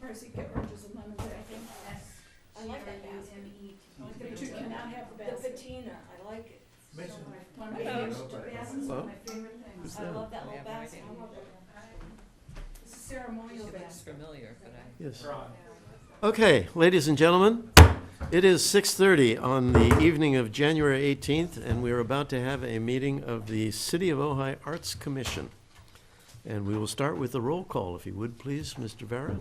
Mercy, get oranges and lemons, I think. I like that basket. But you cannot have the The basket. patina, I like it. One of my favorite, baskets, one of my favorite things. I love that little basket. I love It's a ceremonial Looks basket. familiar, but I. Yes. Okay, ladies and gentlemen, it is 6:30 on the evening of January 18th, and we are about to have a meeting of the City of Ojai Arts Commission. And we will start with the roll call, if you would, please, Mr. Vera.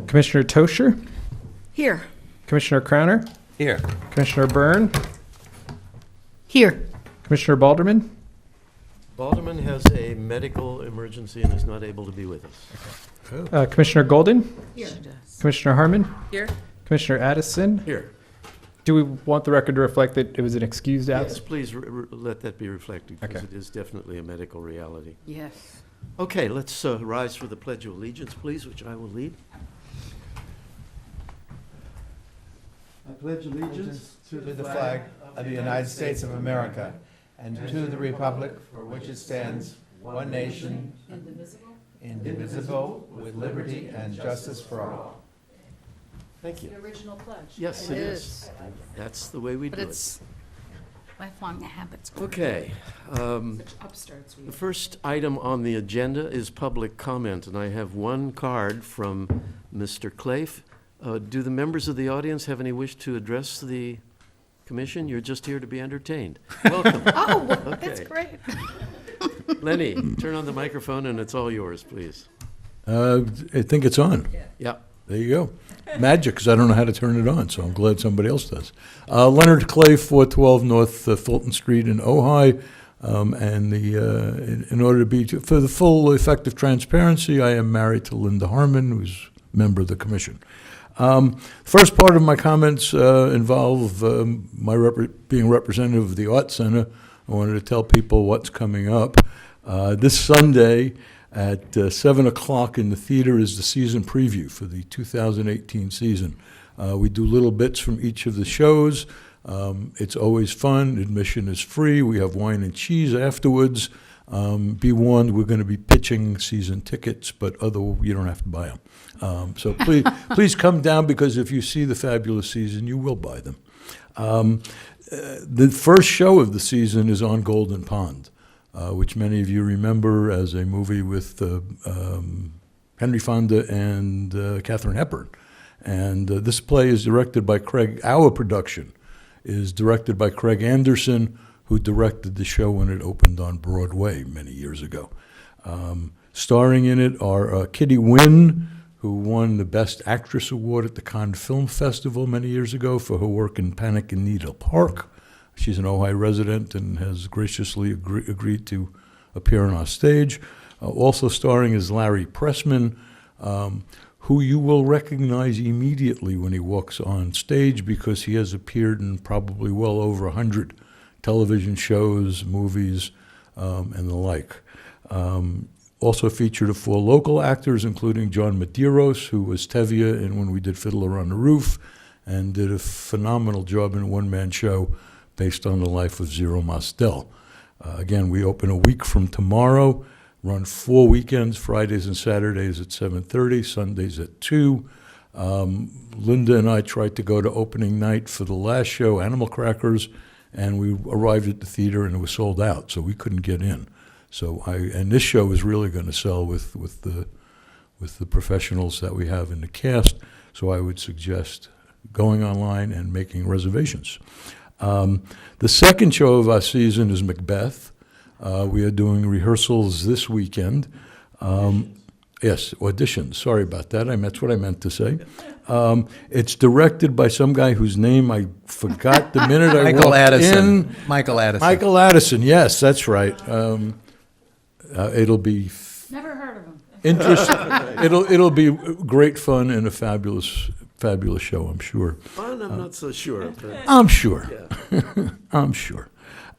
Commissioner Tosher, Here. Commissioner Crowner, Here. Commissioner Byrne, Here. Commissioner Balderman, Balderman has a medical emergency and is not able to be with us. Commissioner Golden, Here. Commissioner Harmon, Here? Commissioner Addison. Here. Do we want the record to reflect that it was an excused Yes, absence? please let that be reflected, because Okay. it is definitely a medical reality. Yes. Okay, let's rise for the Pledge of Allegiance, please, which I will lead. I pledge allegiance To the flag of the United States of America and to the republic for which it stands, one nation, indivisible, with liberty and justice for all. Thank you. The original pledge. Yes, it is. That's the way we But do it. it's lifelong habits. Okay. Upstarts. The first item on the agenda is public comment, and I have one card from Mr. Clafe. Do the members of the audience have any wish to address the commission? You're just here to be entertained. Welcome. Oh, that's Okay. great. Lenny, turn on the microphone, and it's all yours, please. I think it's on. Yeah. There you go. Magic, because I don't know how to turn it on, so I'm glad somebody else does. Leonard Clay, 412 North Fulton Street in Ojai. In order to be, for the full effective transparency, I am married to Linda Harmon, who's a member of the commission. First part of my comments involve being representative of the Art Center. I wanted to tell people what's coming up. This Sunday at 7 o'clock in the theater is the season preview for the 2018 season. We do little bits from each of the shows. It's always fun. Admission is free. We have wine and cheese afterwards. Be warned, we're going to be pitching season tickets, but you don't have to buy them. So please come down, because if you see the fabulous season, you will buy them. The first show of the season is on Golden Pond, which many of you remember as a movie with Henry Fonda and Katharine Hepburn. And this play is directed by our production is directed by Craig Anderson, who directed the show when it opened on Broadway many years ago. Starring in it are Kitty Wynn, who won the Best Actress Award at the Cannes Film Festival many years ago for her work in Panic in Needle Park. She's an Ojai resident and has graciously agreed to appear on our stage. Also starring is Larry Pressman, who you will recognize immediately when he walks on stage, because he has appeared in probably well over 100 television shows, movies, and the like. Also featured are 4 local actors, including John Medeiros, who was Tevye when we did Fiddler on the Roof, and did a phenomenal job in a one-man show based on the life of Zero Mostel. Again, we open a week from tomorrow, run 4 weekends, Fridays and Saturdays at 7:30, Sundays at 2. Linda and I tried to go to opening night for the last show, Animal Crackers, and we arrived at the theater and it was sold out, so we couldn't get in. And this show is really going to sell with the professionals that we have in the cast, so I would suggest going online and making reservations. The second show of our season is Macbeth. We are doing rehearsals this weekend. Yes, auditions. Sorry about that. That's what I meant to say. It's directed by some guy whose name I forgot the minute I Michael walked Addison. in. Michael Addison. Michael Addison, yes, that's right. It'll be Never heard of them. interesting. It'll be great fun and a fabulous show, I'm sure. Fun, I'm not so sure. But I'm sure. yeah. I'm sure.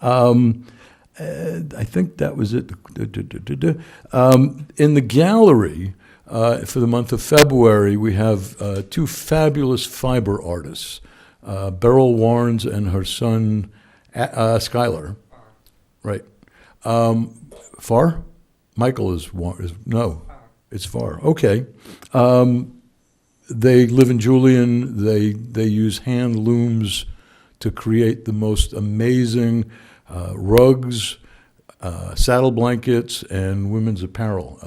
I think that was it. In the gallery, for the month of February, we have 2 fabulous fiber artists, Beryl Warrens and her son, Skylar. Right. Far? Michael no, it's far. Okay. They live in Julian. They use hand looms to create the most amazing rugs, saddle blankets, and women's apparel.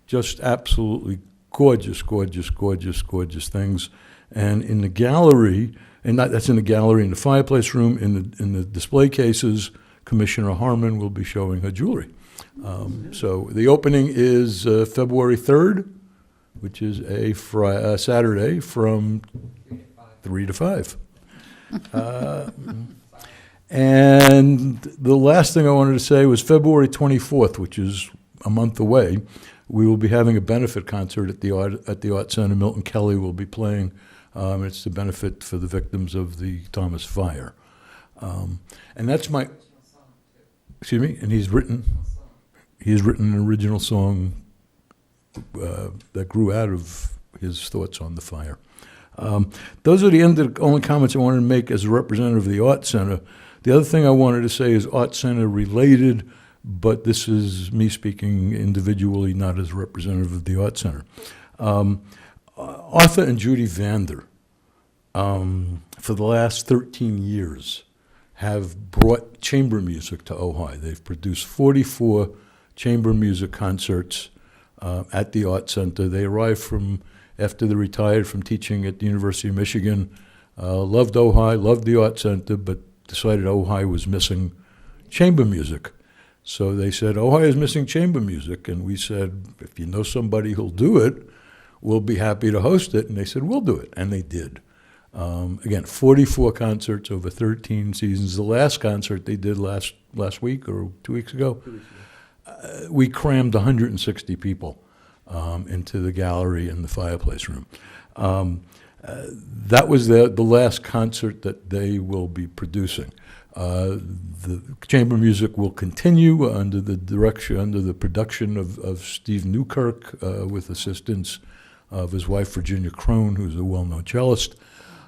Just absolutely gorgeous, gorgeous, gorgeous, gorgeous things. And in the gallery, that's in the gallery, in the fireplace room, in the display cases, Commissioner Harmon will be showing her jewelry. So the opening is February 3rd, which is a Saturday from 3 to 5. And the last thing I wanted to say was February 24th, which is a month away. We will be having a benefit concert at the Art Center. Milton Kelly will be playing. It's the benefit for the victims of the Thomas Fire. And that's my, excuse me, and he's written an original song that grew out of his thoughts on the fire. Those are the only comments I wanted to make as a representative of the Art Center. The other thing I wanted to say is Art Center related, but this is me speaking individually, not as a representative of the Art Center. Arthur and Judy Vander, for the last 13 years, have brought chamber music to Ojai. They've produced 44 chamber music concerts at the Art Center. They arrived after they retired from teaching at the University of Michigan, loved Ojai, loved the Art Center, but decided Ojai was missing chamber music. So they said, Ojai is missing chamber music. And we said, if you know somebody who'll do it, we'll be happy to host it. And they said, we'll do it. And they did. Again, 44 concerts over 13 seasons. The last concert they did last week or 2 weeks ago, we crammed 160 people into the gallery and the fireplace room. That was the last concert that they will be producing. The chamber music will continue under the production of Steve Newkirk with assistance of his wife Virginia Crone, who's a well-known cellist.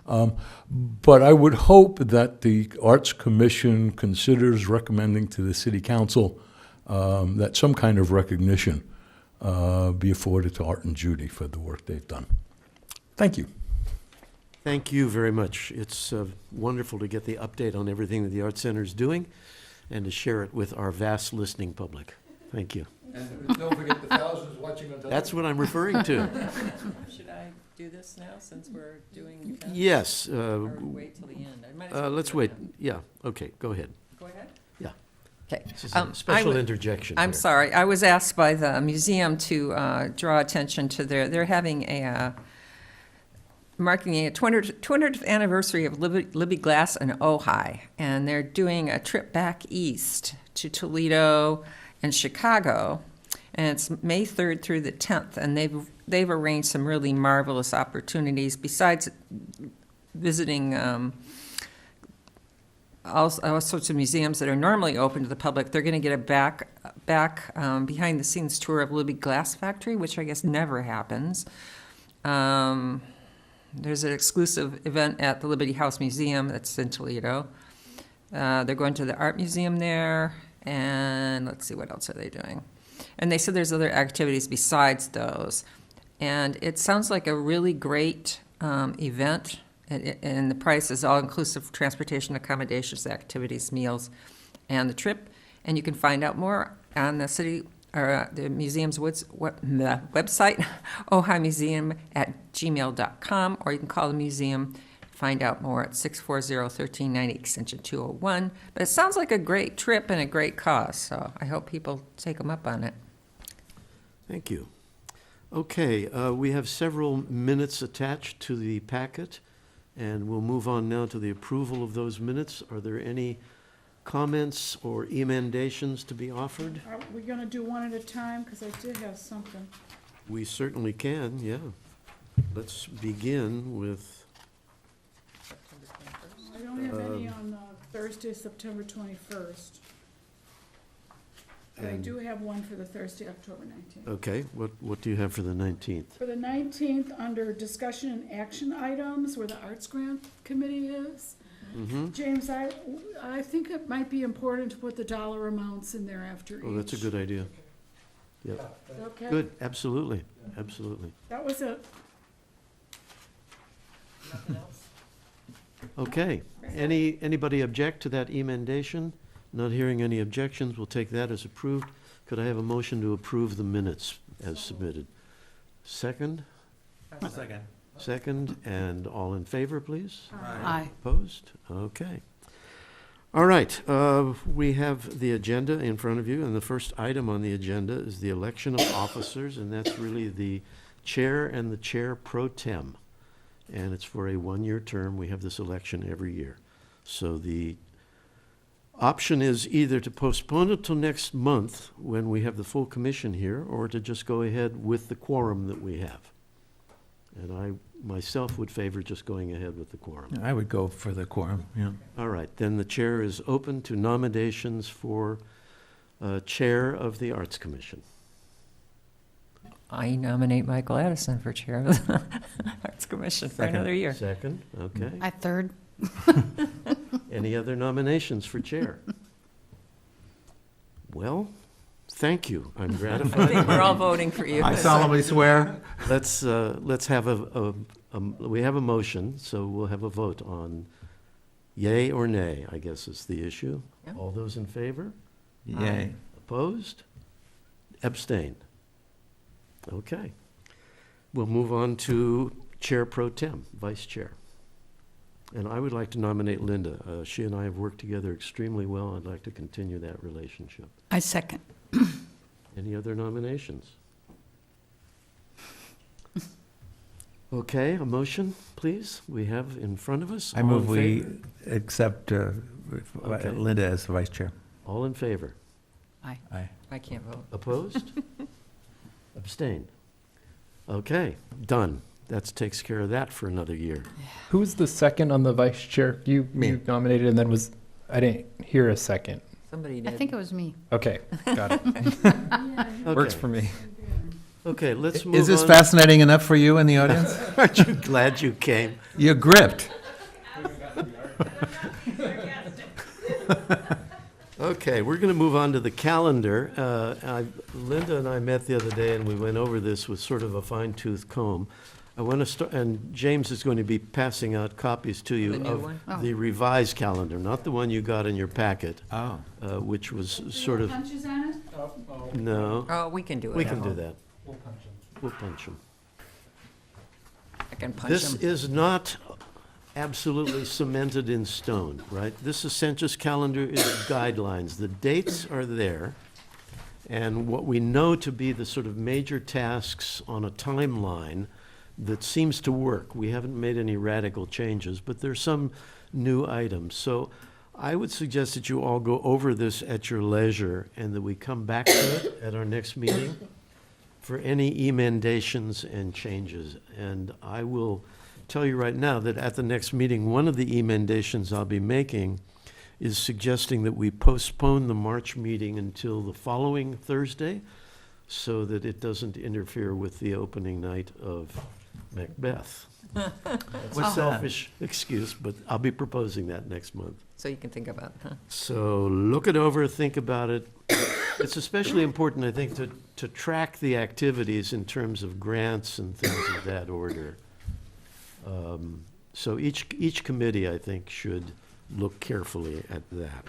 But I would hope that the Arts Commission considers recommending to the City Council that some kind of recognition be afforded to Art and Judy for the work they've done. Thank you. Thank you very much. It's wonderful to get the update on everything that the Art Center is doing and to share it with our vast listening public. Thank you. And don't forget the thousands watching on television. That's what I'm referring to. Should I do this now, since we're doing events? Yes. Or wait till the end? I might as well Let's do it wait. now. Yeah, okay, go ahead. Go ahead? Yeah. Okay. This is a special interjection I'm here. sorry. I was asked by the museum to draw attention to they're having a, marking a 200th anniversary of Libby Glass and Ojai, and they're doing a trip back east to Toledo and Chicago, and it's May 3rd through the 10th, and they've arranged some really marvelous opportunities besides visiting all sorts of museums that are normally open to the public. They're going to get a back behind the scenes tour of Libby Glass Factory, which I guess never happens. There's an exclusive event at the Liberty House Museum that's in Toledo. They're going to the art museum there, and let's see, what else are they doing? And they said there's other activities besides those. And it sounds like a really great event, and the price is all-inclusive transportation, accommodations, activities, meals, and the trip. And you can find out more on the city or the museum's website, ohaimuseum@gmail.com, or you can call the museum, find out more at 640-1390, extension 201. But it sounds like a great trip and a great cause, so I hope people take them up on it. Thank you. Okay, we have several minutes attached to the packet, and we'll move on now to the approval of those minutes. Are there any comments or emendations to be offered? Are we gonna do one at a time? Because I did have something. We certainly can, yeah. Let's begin with, I don't have any on Thursday, September 21st. But I And- do have one for the Thursday, October 19th. okay, what do you have for the 19th? For the 19th, under discussion and action items, where the Arts Grant Committee is, James, I think it might be important to put the dollar amounts in there after each. Oh, that's a good idea. Yep. Okay. Good, absolutely, absolutely. That was it. Okay, anybody object to that emendation? Not hearing any objections, we'll take that as approved. Could I have a motion to approve the minutes as submitted? Second? Second. Second, and all in favor, please? Aye. Opposed? Okay. All right, we have the agenda in front of you, and the first item on the agenda is the election of officers, and that's really the chair and the chair pro tem. And it's for a one-year term. We have this election every year. So the option is either to postpone it till next month when we have the full commission here, or to just go ahead with the quorum that we have. And I myself would favor just going ahead with the quorum. I would go for the quorum, yeah. All right, then the chair is open to nominations for chair of the Arts Commission. I nominate Michael Addison for chair of the Arts Commission for Second. another year. Second, okay. I third. Any other nominations for chair? Well, thank you. I'm I think gratified. we're all voting for you. I solemnly swear. Let's have we have a motion, so we'll have a vote on yay or nay, I guess is the issue. Yeah. All those in favor? Yay. Opposed? Abstain? Okay. We'll move on to Chair Pro Tem, Vice Chair. And I would like to nominate Linda. She and I have worked together extremely well. I'd like to continue that relationship. I second. Any other nominations? Okay, a motion, please, we have in front of us. I All move in we favor? accept Okay. Linda as the vice chair. All in favor? Aye. I can't vote. Opposed? Abstained? Okay, done. That takes care of that for another year. Who was the second on the vice chair? You nominated, and then I didn't hear a second. Somebody I did. think it was me. Okay, got it. Works Okay. for me. Okay, let's move on. Is this fascinating enough for you in the audience? Aren't you glad you came? You're gripped. Okay, we're going to move on to the calendar. Linda and I met the other day, and we went over this with sort of a fine-tooth comb. I want to start, and James is going to be passing out copies to you The new of one? Oh. the revised calendar, not the one you got in your packet, Oh. which was sort of, Punches on it? no, Oh, we can do it. we can do that. We'll punch them. I can punch This him. is not absolutely cemented in stone, right? This census calendar is guidelines. The dates are there, and what we know to be the sort of major tasks on a timeline that seems to work. We haven't made any radical changes, but there's some new items. So I would suggest that you all go over this at your leisure and that we come back to it at our next meeting for any emendations and changes. And I will tell you right now that at the next meeting, one of the emendations I'll be making is suggesting that we postpone the March meeting until the following Thursday so that it doesn't interfere with the opening night of Macbeth. It's a selfish excuse, but I'll be proposing that next month. So you can think about it, huh? So look it over, think about it. It's especially important, I think, to track the activities in terms of grants and things of that order. So each committee, I think, should look carefully at that.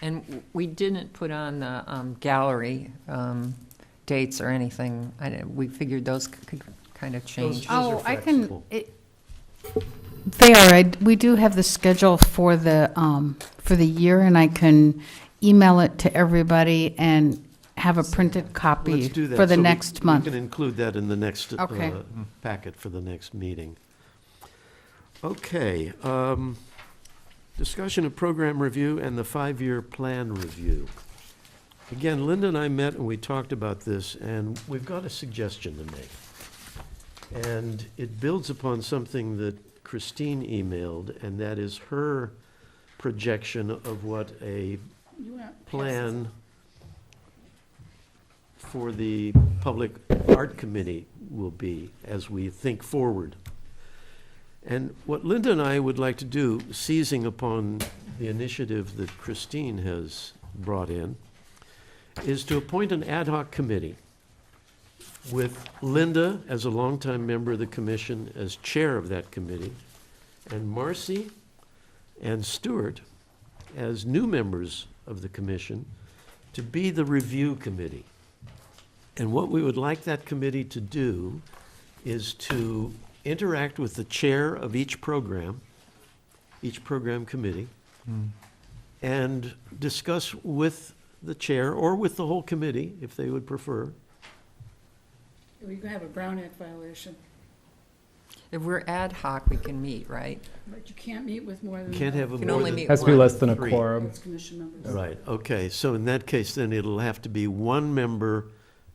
And we didn't put on the gallery dates or anything. We figured those could kind of change. Those are Oh, I flexible. can, we do have the schedule for the year, and I can email it to everybody and have a printed copy Let's do that. for the So next month. We can include that in the next Okay. packet for the next meeting. Okay, discussion of program review and the five-year plan review. Again, Linda and I met and we talked about this, and we've got a suggestion to make. And it builds upon something that Christine emailed, and that is her projection of what a You want- plan for the Public Art Committee will be as we think forward. And what Linda and I would like to do, seizing upon the initiative that Christine has brought in, is to appoint an ad hoc committee with Linda as a longtime member of the commission as chair of that committee, and Marcy and Stuart as new members of the commission to be the review committee. And what we would like that committee to do is to interact with the chair of each program committee, and discuss with the chair or with the whole committee, if they would prefer. We could have a Brown Act violation, If we're ad hoc, we can meet, right? but you can't meet with more than. Can't have a Can more only than. meet Has to be one. less than a Three. quorum. Roads Commission members. Right, okay, so in that case, then it'll have to be one member,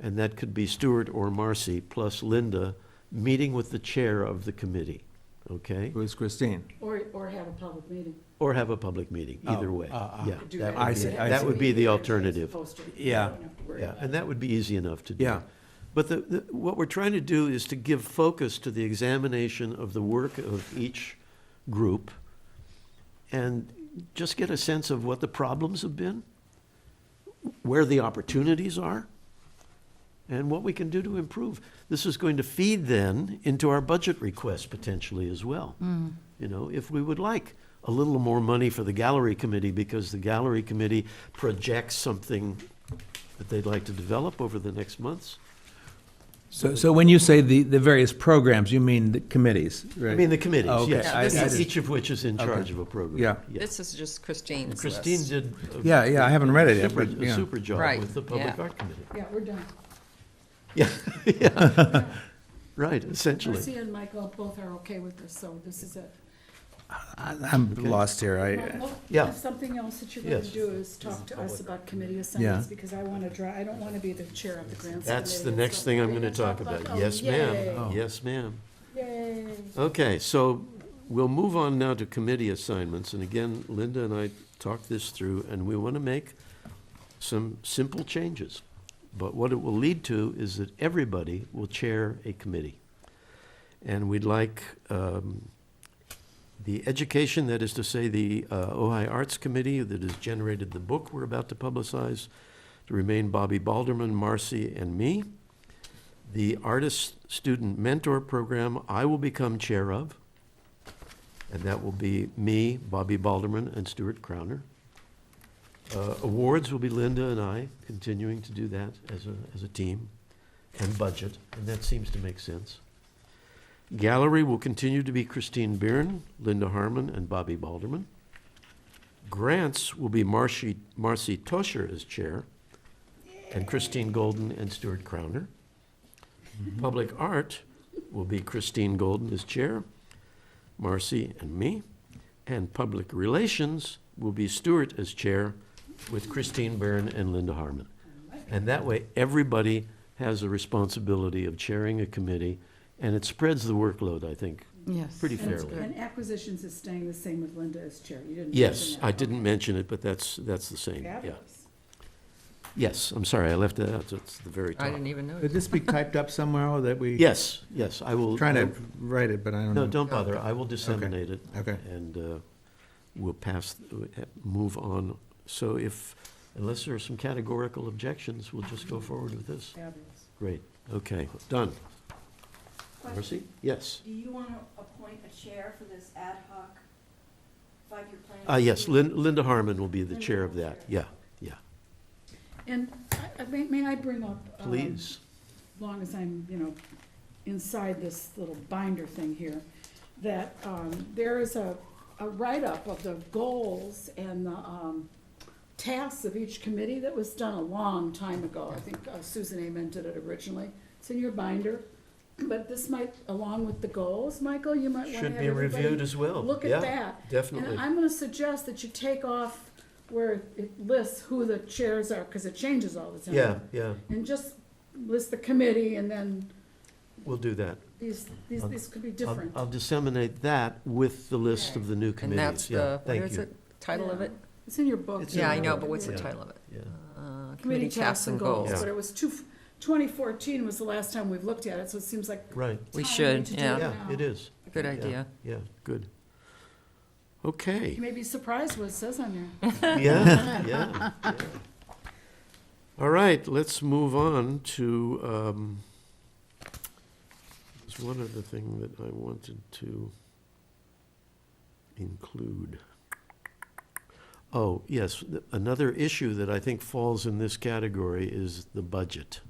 and that could be Stuart or Marcy, plus Linda, meeting with the chair of the committee, okay? Who is Christine? Or have a public meeting. Or have a public meeting, either Oh, way. Yeah, Do that I would see, be, I that see. would be the As alternative. opposed to- you Yeah. don't have to worry Yeah, about and that would be easy enough to do. Yeah. But what we're trying to do is to give focus to the examination of the work of each group and just get a sense of what the problems have been, where the opportunities are, and what we can do to improve. This is going to feed then into our budget request potentially as well. You know, if we would like a little more money for the gallery committee because the gallery committee projects something that they'd like to develop over the next months. So when you say the various programs, you mean the committees, right? I mean, the committees, Oh, okay. yes. Yeah, this is- Each of which is in charge of a program. Yeah. This is just Christine's Christine list. did. Yeah, I haven't read it yet, super- but, A yeah. super job Right, with the Public yeah. Art Committee. Yeah, we're done. Yeah, yeah. Right, essentially. Marcy and Michael both are okay with this, so this is it. I'm lost here. Michael, Yeah. if something else that you're going Yes. to do is talk to us about committee assignments, because I want to I don't want to be the chair of the grants committee. That's the and next stuff. thing I'm Are you going to talk about. Yes, yay. ma'am. Yes, ma'am. Yay. Okay, so we'll move on now to committee assignments. And again, Linda and I talked this through, and we want to make some simple changes. But what it will lead to is that everybody will chair a committee. And we'd like the education, that is to say, the Ojai Arts Committee that has generated the book we're about to publicize, to remain Bobby Balderman, Marcy, and me. The Artist Student Mentor Program, I will become chair of, and that will be me, Bobby Balderman, and Stuart Crowner. Awards will be Linda and I, continuing to do that as a team, and budget, and that seems to make sense. Gallery will continue to be Christine Byrne, Linda Harmon, and Bobby Balderman. Grants will be Marcy Toscher as chair, and Christine Golden and Stuart Crowner. Public Art will be Christine Golden as chair, Marcy and me. And Public Relations will be Stuart as chair, with Christine Byrne and Linda Harmon. And that way, everybody has a responsibility of chairing a committee, and it spreads the workload, I think, Yes. pretty And- fairly. And acquisitions is staying the same with Linda as chair. You didn't Yes, mention that. I didn't mention it, but that's the same, yeah. Fabulous. Yes, I'm sorry, I left that out, it's the very I top. didn't even know. Could this be typed up somewhere that we? Yes, I will. Trying to write it, but I don't know. No, don't bother, I will disseminate it. Okay. And we'll move on. So unless there are some categorical objections, we'll just go forward with this. Fabulous. Great, okay, done. Marcy? Yes. Do you want to appoint a chair for this ad hoc five-year plan? Yes, Linda Harmon will be the chair of that, yeah, yeah. And may I bring up? Please. As long as I'm, inside this little binder thing here, that there is a write-up of the goals and the tasks of each committee that was done a long time ago. I think Susan Amen did it originally. It's in your binder. But this might, along with the goals, Michael, you might want to have Should be everybody reviewed as well. look at Yeah, that. definitely. And I'm gonna suggest that you take off where it lists who the chairs are, because it changes all the time. Yeah, And just list the committee, and then we'll do that. these could be different. I'll disseminate that with the list of the new And committees. that's Yeah, the, what thank is you. it, title of it? It's in your book. It's in Yeah, I the know, book. but what's the Yeah. title of it? Yeah. Committee tasks and goals, Yeah. but it was 2014 was the last time we've looked at it, so it seems like Right, We timely should, to do yeah. yeah, now. it is. Good Yeah, idea. Yeah, good. Okay. You may be surprised what it says on there. Yeah. All right, let's move on to was one other thing that I wanted to include. Oh, yes, another issue that I think falls in this category is the budget.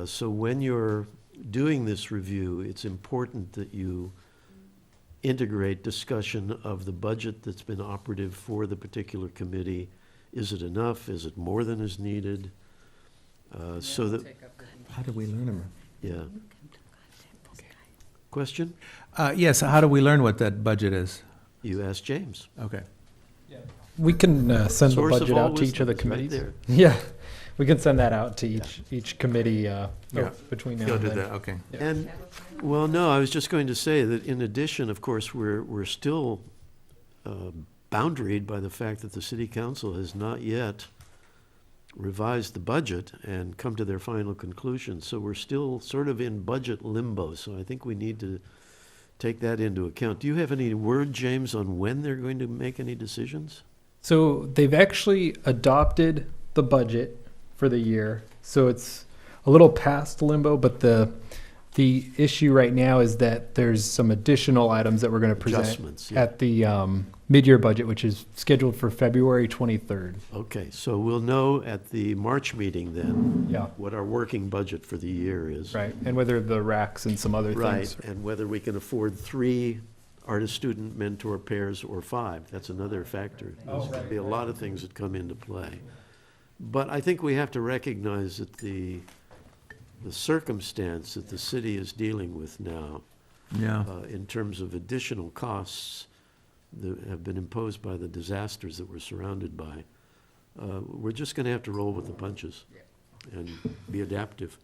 So when you're doing this review, it's important that you integrate discussion of the budget that's been operative for the particular committee. Is it enough? Is it more than is needed? So that, How do we learn them? yeah. Question? Yes, how do we learn what that budget is? You asked James. Okay. We can send the Source of budget all out to each of the wisdom is right committees. there. Yeah, we can send that out to each committee Yeah. between now You'll and do then. that, okay. And, well, no, I was just going to say that in addition, of course, we're still boundaried by the fact that the city council has not yet revised the budget and come to their final conclusion. So we're still sort of in budget limbo. So I think we need to take that into account. Do you have any word, James, on when they're going to make any decisions? So they've actually adopted the budget for the year. So it's a little past limbo, but the issue right now is that there's some additional items that we're going to present Adjustments, yeah. at the mid-year budget, which is scheduled for February 23rd. Okay, so we'll know at the March meeting then Yeah, what our working budget for the year is. right. And whether the racks and some other Right, things. and whether we can afford 3 artist-student mentor pairs or 5, that's another factor. There's going to be a lot of things that come into play. But I think we have to recognize that the circumstance that the city is dealing with now, Yeah. in terms of additional costs that have been imposed by the disasters that we're surrounded by, we're just going to have to roll with the punches and be adaptive.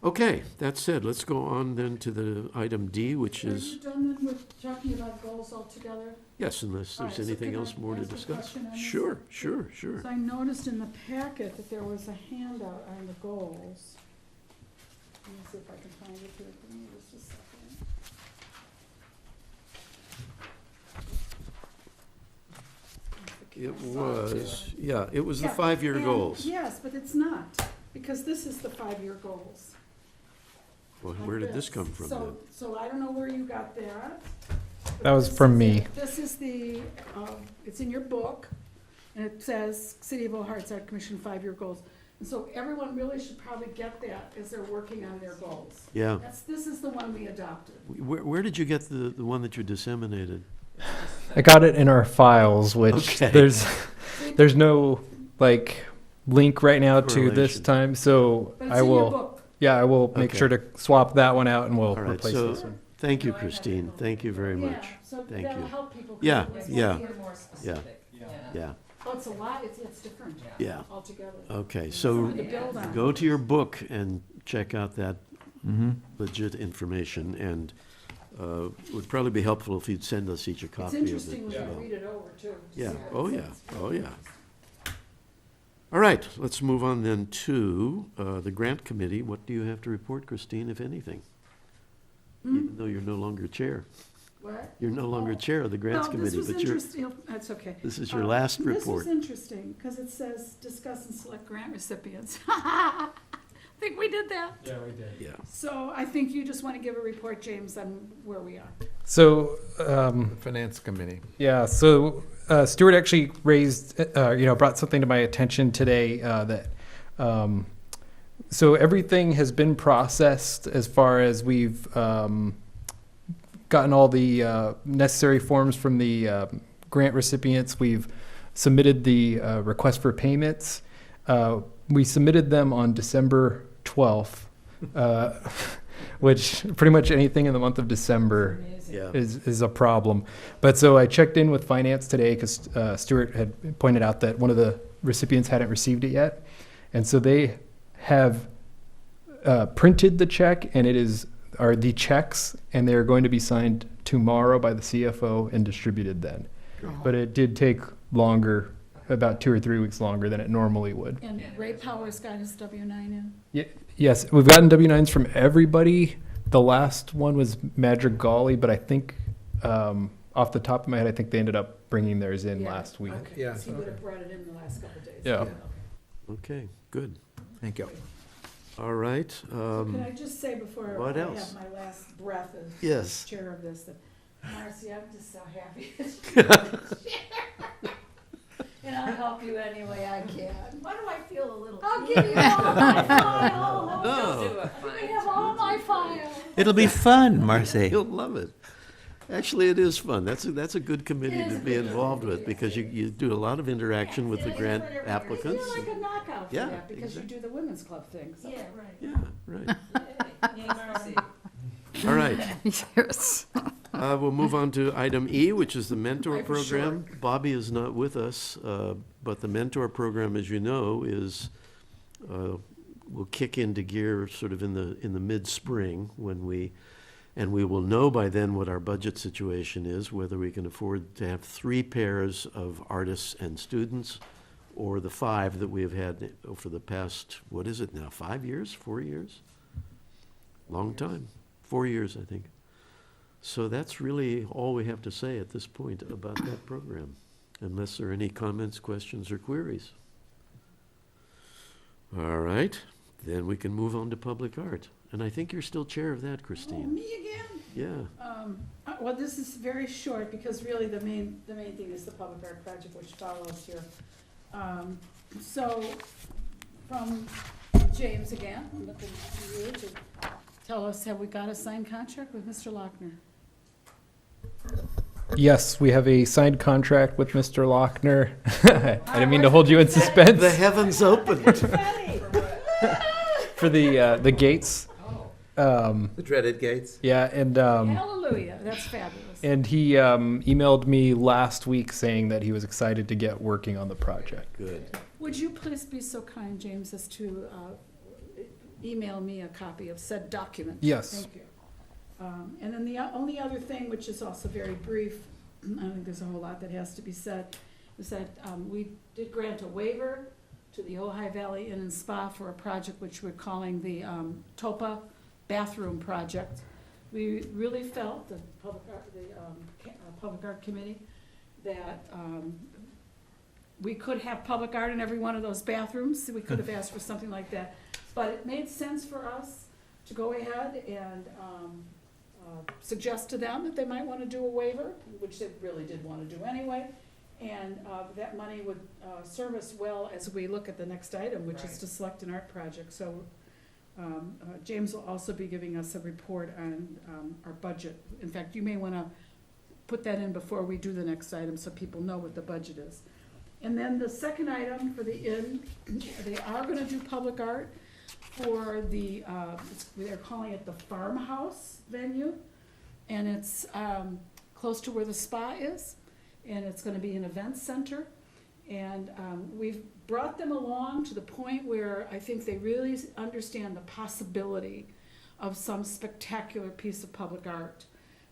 Okay, that said, let's go on then to the item D, which Are is, you done then with talking about goals altogether? yes, unless All there's right, so anything can else I more to ask a discuss. question on this? Sure, sure, sure. So I noticed in the packet that there was a handout on the goals. Let me see if I can find it here. Give me just a second. It was, yeah, it was the Yeah, 5-year and- goals. Yes, but it's not, because this is the 5-year goals. Well, like where did this come from then? So I don't know where you got that. but That was this from is me. it. This is the, it's in your book, and it says City of Ojai Arts Art Commission 5-year goals. And so everyone really should probably get that as they're working on their goals. Yeah. This is the one we adopted. Where did you get the one that you disseminated? I got it in our files, which Okay. there's no like link right now to this Correlation. time. So But it's I in your will, book. yeah, I will make Okay. sure to swap that one out and we'll All right, replace so- this one. Thank you, Christine. Thank you very Yeah, much. so Thank that'll you. help people. Yeah, It's yeah. more specific. Yeah, Oh, it's a lot, it's different yeah. altogether. Okay, so Something to build on. go to your book and check out that Mm-hmm. legit information, and it would probably be helpful if you'd send us each a It's copy of it. interesting when as you well. read it over too. to Yeah, see oh what it yeah, says. oh yeah. All right, let's move on then to the grant committee. What do you have to report, Christine, if anything? Hmm? Even though you're no longer chair. What? You're no longer chair of the grants Well, committee, this was but you're, interesting, that's okay. this is your last report. This was interesting, because it says discuss and select grant recipients. I think we did that. Yeah, we did. Yeah. So I think you just want to give a report, James, on where we are. So, Finance committee. yeah, so Stuart actually raised, brought something to my attention today that, so everything has been processed as far as we've gotten all the necessary forms from the grant recipients. We've submitted the request for payments. We submitted them on December 12th, which pretty much anything in the month of December Yeah. is a problem. But so I checked in with finance today because Stuart had pointed out that one of the recipients hadn't received it yet. And so they have printed the check, and are the checks, and they're going to be signed tomorrow by the CFO and distributed then. But it did take longer, about 2 or 3 weeks longer than it normally would. And Ray Powers got his W-9 in. Yes, we've gotten W-9s from everybody. The last one was Madrigali, but I think, off the top of my head, I think they ended up bringing theirs in Yeah, last week. okay, Yeah. 'cause he would have brought it in the last couple of days. Yeah. Okay, good. Thank you. All right. Can I just say before what I else? have my last breath as Yes. chair of this, that Marcy, I'm just so happy. And I'll help you any way I can. Why do I feel a little? I'll give you all my files. No, I have all my files. It'll be fun, Marcy. you'll love it. Actually, it is fun. That's a good committee It is to a be good involved with because you do a lot of interaction with the grant applicants. You're like a knockout for Yeah, that because you do the women's club thing. So. Yeah, right. Yeah, right. Yay, Marcy. All right. Yes. We'll move on to item E, which is the mentor Right, for program. Bobby is not with us, but the mentor program, as you know, will kick into gear sort of in the mid-spring and we will know by then what our budget situation is, whether we can afford to have 3 pairs of artists and students or the 5 that we have had for the past, what is it now, 5 years, 4 years? Long time, 4 years, I think. So that's really all we have to say at this point about that program, unless there are any comments, questions, or queries. All right, then we can move on to public art. And I think you're still chair of that, Oh, Christine. me again? Yeah, Well, this is very short because really the main thing is the public art project which follows here. So from James again, I'm looking to you to tell us, have we got a signed contract with Mr. Lochner? Yes, we have a signed contract with Mr. Lochner. I didn't mean to hold you in suspense the heavens opened. for the gates. The dreaded gates. Yeah, and Hallelujah, that's fabulous. and he emailed me last week saying that he was excited to get working on the project. Good. Would you please be so kind, James, as to email me a copy of said document? Yes. Thank you. And then the only other thing, which is also very brief, I don't think there's a whole lot that has to be said, is that we did grant a waiver to the Ojai Valley Inn and Spa for a project which we're calling the TOPA bathroom project. We really felt, the Public Art Committee, that we could have public art in every one of those bathrooms. We could have asked for something like that. But it made sense for us to go ahead and suggest to them that they might want to do a waiver, which they really did want to do anyway. And that money would serve us well as we look at the next item, which is to select an art project. So James will also be giving us a report on our budget. In fact, you may want to put that in before we do the next item so people know what the budget is. And then the second item for the inn, they are going to do public art for the, they're calling it the farmhouse venue. And it's close to where the spa is. And it's going to be an event center. And we've brought them along to the point where I think they really understand the possibility of some spectacular piece of public art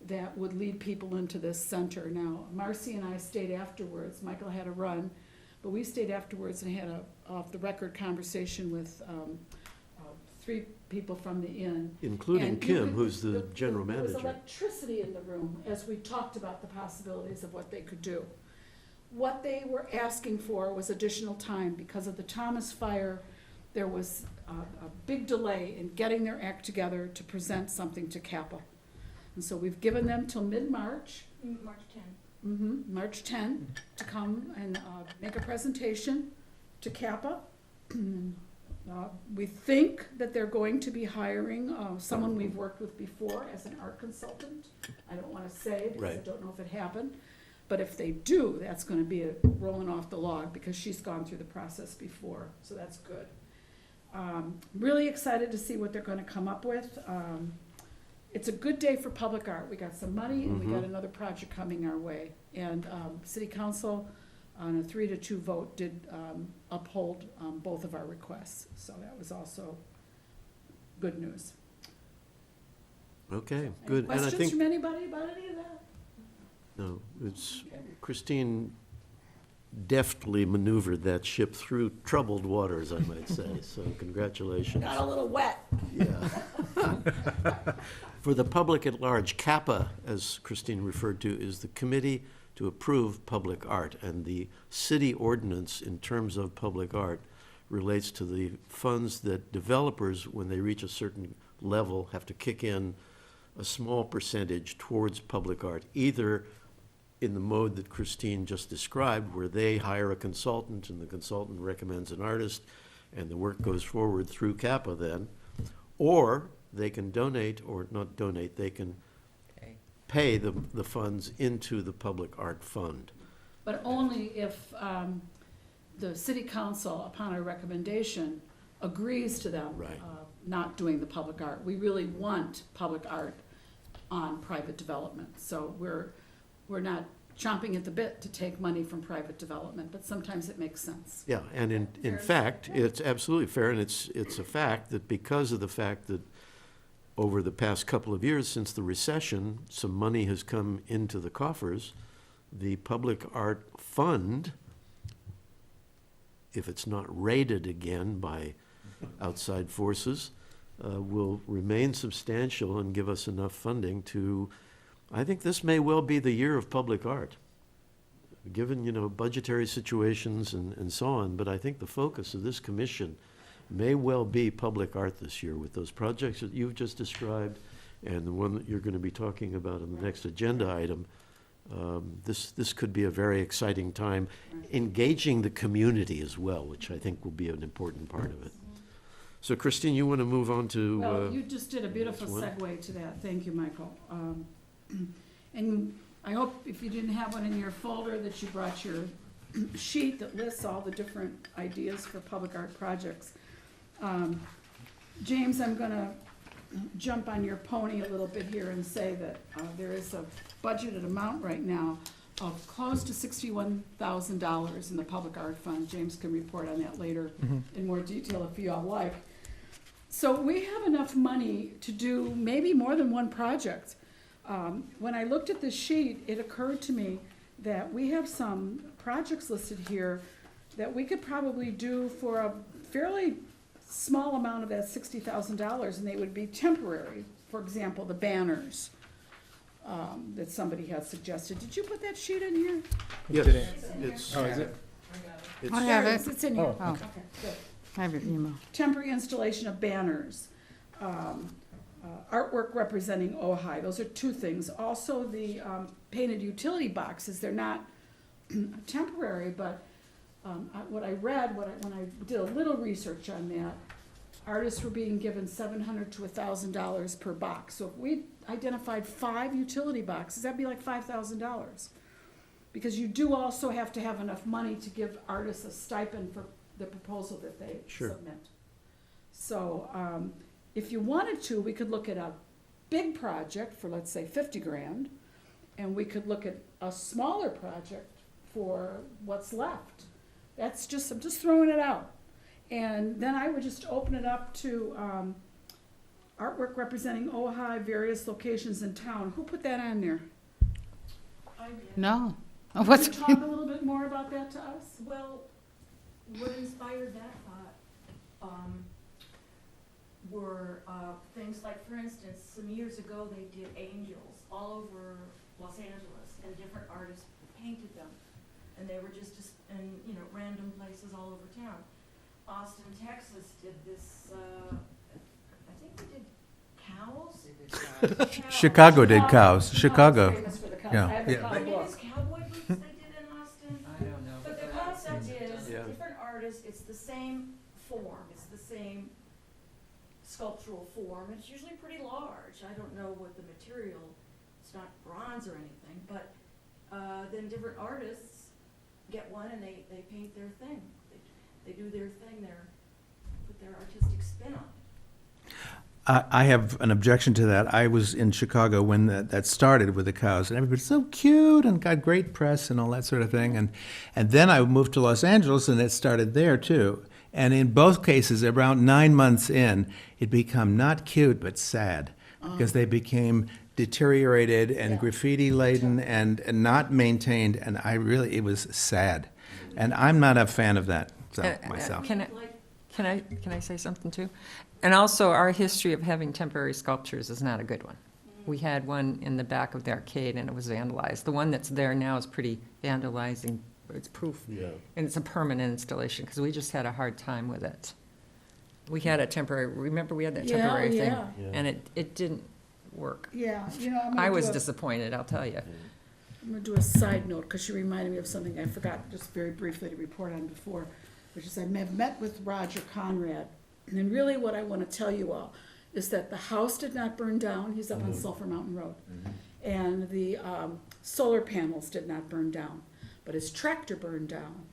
that would lead people into this center. Now, Marcy and I stayed afterwards. Michael had a run, but we stayed afterwards and had a off-the-record conversation with 3 people from the inn. Including And you Kim, could- who's the general There was manager. electricity in the room as we talked about the possibilities of what they could do. What they were asking for was additional time. Because of the Thomas fire, there was a big delay in getting their act together to present something to CAPA. And so we've given them till mid-March, March 10. March 10, to come and make a presentation to CAPA. We think that they're going to be hiring someone we've worked with before as an art consultant. I don't want to say because I Right. don't know if it happened. But if they do, that's going to be a rolling off the log because she's gone through the process before. So that's good. Really excited to see what they're going to come up with. It's a good day for public art. We got some money and we got another project coming our way. And City Council, on a 3-2 vote, did uphold both of our requests. So that was also good news. Okay, Any good. And I questions think, from anybody about any of that? no, it's, Christine deftly maneuvered that ship through troubled waters, I might say, so congratulations. Got a little wet. Yeah. For the public at large, CAPA, as Christine referred to, is the Committee to Approve Public Art, and the city ordinance in terms of public art relates to the funds that developers, when they reach a certain level, have to kick in a small percentage towards public art, either in the mode that Christine just described, where they hire a consultant and the consultant recommends an artist and the work goes forward through CAPA then, or they can donate, or not donate, they can pay the funds into the public art fund. But only if the city council, upon our recommendation, agrees to them Right. not doing the public art. We really want public art on private development. So we're not chomping at the bit to take money from private development, but sometimes it makes sense. Yeah, and in fact, it's absolutely fair, and it's a fact that because of the fact that over the past couple of years since the recession, some money has come into the coffers, the public art fund, if it's not raided again by outside forces, will remain substantial and give us enough funding to, I think this may well be the year of public art, given, budgetary situations and so on, but I think the focus of this commission may well be public art this year with those projects that you've just described and the one that you're going to be talking about in the next agenda item. This could be a very exciting time, engaging the community as well, which I think will be an important part of it. So Christine, you want to move on to? Well, you just did a beautiful next one. segue to that. Thank you, Michael. And I hope if you didn't have one in your folder that you brought your sheet that lists all the different ideas for public art projects. James, I'm gonna jump on your pony a little bit here and say that there is a budgeted amount right now of close to $61,000 in the public art fund. James can report on that later in more detail if you all like. So we have enough money to do maybe more than one project. When I looked at this sheet, it occurred to me that we have some projects listed here that we could probably do for a fairly small amount of that $60,000, and they would be temporary. For example, the banners that somebody had suggested. Did you put that sheet in here? Yes, Did it? it's, Oh, is it? it's, I have There it. It's in here. Oh. Okay, good. I have your email. Temporary installation of banners, artwork representing Ojai. Those are two things. Also, the painted utility boxes, they're not temporary, but what I read, when I did a little research on that, artists were being given $700 to $1,000 per box. So if we identified 5 utility boxes, that'd be like $5,000. Because you do also have to have enough money to give artists a stipend for the proposal that they Sure. submit. So if you wanted to, we could look at a big project for, let's say, 50 grand, and we could look at a smaller project for what's left. That's just, I'm just throwing it out. And then I would just open it up to artwork representing Ojai, various locations in town. Who put that on there? I did. No. Can What's, you talk a little bit more about that to us? Well, what inspired that thought were things like, for instance, some years ago they did angels all over Los Angeles, and different artists painted them, and they were just in random places all over town. Austin, Texas did this. I think they did cows. Chicago did cows. Chicago. Famous for the cows. Yeah. I have the Yeah. cow I think book. it's cowboy boots they did in Austin. I don't know. But the concept is, Yeah. different artists, it's the same form, it's the same sculptural form, it's usually pretty large. I don't know what the material, it's not bronze or anything, but then different artists get one and they paint their thing. They do their thing, put their artistic spin on it. I have an objection to that. I was in Chicago when that started with the cows, and everybody's so cute and got great press and all that sort of thing. And then I moved to Los Angeles, and it started there too. And in both cases, around 9 months in, it became not cute but sad, because they became deteriorated and graffiti laden and not maintained. And it was sad. And I'm not a fan of that myself. Can I say something too? And also, our history of having temporary sculptures is not a good one. We had one in the back of the arcade, and it was vandalized. The one that's there now is pretty vandalizing it's proof. Yeah. And it's a permanent installation, because we just had a hard time with it. We had a temporary, remember we had that Yeah, temporary thing? yeah. Yeah. And it didn't work. Yeah, you know, I'm I gonna was do a, disappointed, I'll tell you. I'm gonna do a side note, because you reminded me of something I forgot just very briefly to report on before, which is I have met with Roger Conrad, and really what I wanna tell you all is that the house did not burn down, he's up on Sulphur Mountain Road. And the, solar panels did not burn down, but his tractor burned down.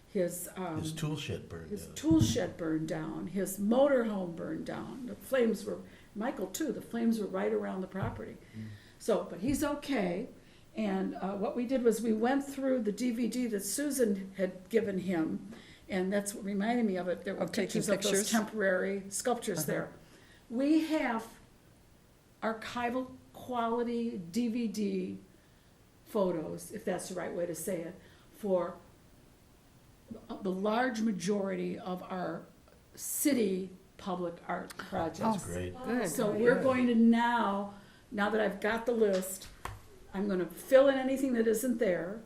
His tool shed burned his tool shed burned down, his motor home burned down, the flames were, Michael too, the flames were right around the property. So, but he's okay, and what we did was we went through the DVD that Susan had given him, and that's what reminded me of it, there were Of taking pictures of those pictures? temporary sculptures there. We have archival quality DVD photos, if that's the right way to say it, for the large majority of our city public art projects. Great. Good. So we're going to now that I've got the list, I'm gonna fill in anything that isn't there,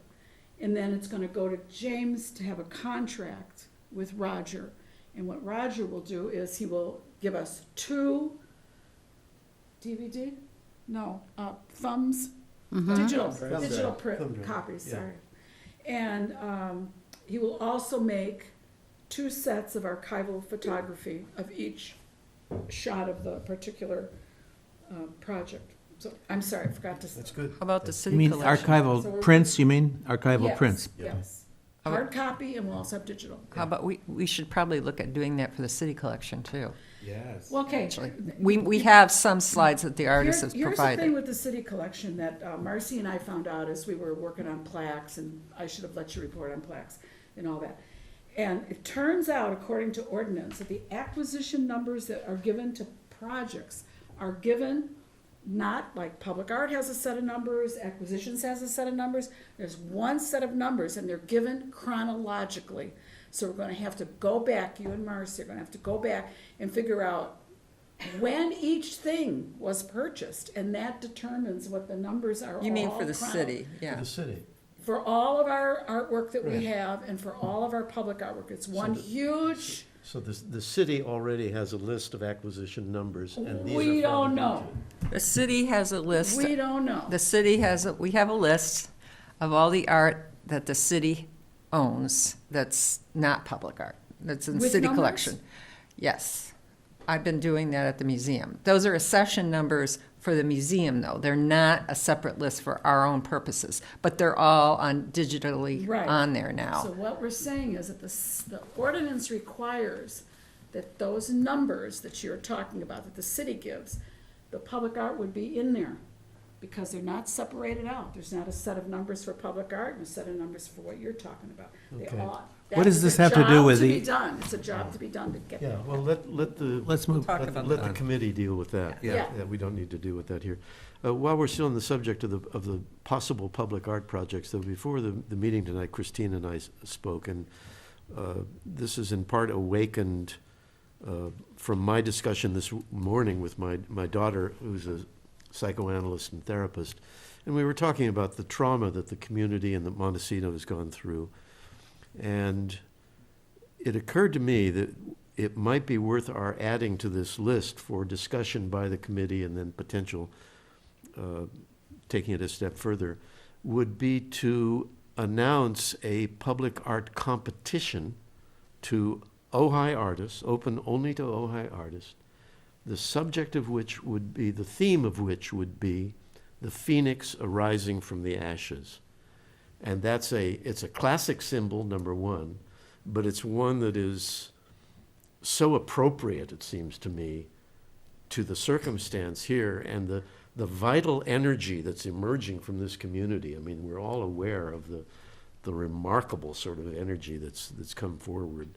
and then it's gonna go to James to have a contract with Roger. And what Roger will do is he will give us 2 DVD? No, thumbs, digital print Thumb drive, copies, yeah. sorry. And he will also make 2 sets of archival photography of each shot of the particular project. So, I'm sorry, I forgot to. That's good. How about the You city mean collection? So archival we're- prints, you mean? Archival Yes, prints? Yes. How Hard copy, and we'll also have digital. How about, we should probably look at doing that for the city collection too. Yes. Well, okay. Actually, we have some slides that the artist has Here's the thing provided. with the city collection that Marcy and I found out as we were working on plaques, and I should have let you report on plaques and all that. And it turns out, according to ordinance, that the acquisition numbers that are given to projects are given not like public art has a set of numbers, acquisitions has a set of numbers. There's one set of numbers, and they're given chronologically. So we're gonna have to go back, you and Marcy are gonna have to go back and figure out when each thing was purchased, and that determines what the numbers are all. You mean for the chrono- city, For yeah. the city. For all of our artwork that we Right. have, and for all of our public artwork, it's one the- huge, So the city already has a list of acquisition numbers, and these are. we from don't the know, The city has a list. we don't know. The city has, we have a list of all the art that the city owns that's not public art, that's in the With city numbers? collection. Yes, I've been doing that at the museum. Those are accession numbers for the museum, though. They're not a separate list for our own purposes, but they're all digitally Right. on there So now. what we're saying is that the ordinance requires that those numbers that you're talking about, that the city gives, the public art would be in there, because they're not separated out. There's not a set of numbers for public art and a set of numbers for what you're talking about. They Okay. all. What does that is this a have to do job with to the- be done. It's a job to be done to get. Yeah, well, let the. Let's move. Talk Let about let the that. committee deal with that. Yeah. Yeah, we don't need to deal with that here. While we're still on the subject of the possible public art projects, though, before the meeting tonight, Christine and I spoke, and this is in part awakened from my discussion this morning with my daughter, who's a psychoanalyst and therapist, and we were talking about the trauma that the community and that Montecito has gone through. And it occurred to me that it might be worth our adding to this list for discussion by the committee and then potential, taking it a step further, would be to announce a public art competition to Ojai artists, open only to Ojai artists, the subject of which would be, the theme of which would be the phoenix arising from the ashes. And it's a classic symbol, number one, but it's one that is so appropriate, it seems to me, to the circumstance here and the vital energy that's emerging from this community. I mean, we're all aware of the remarkable sort of energy that's come forward.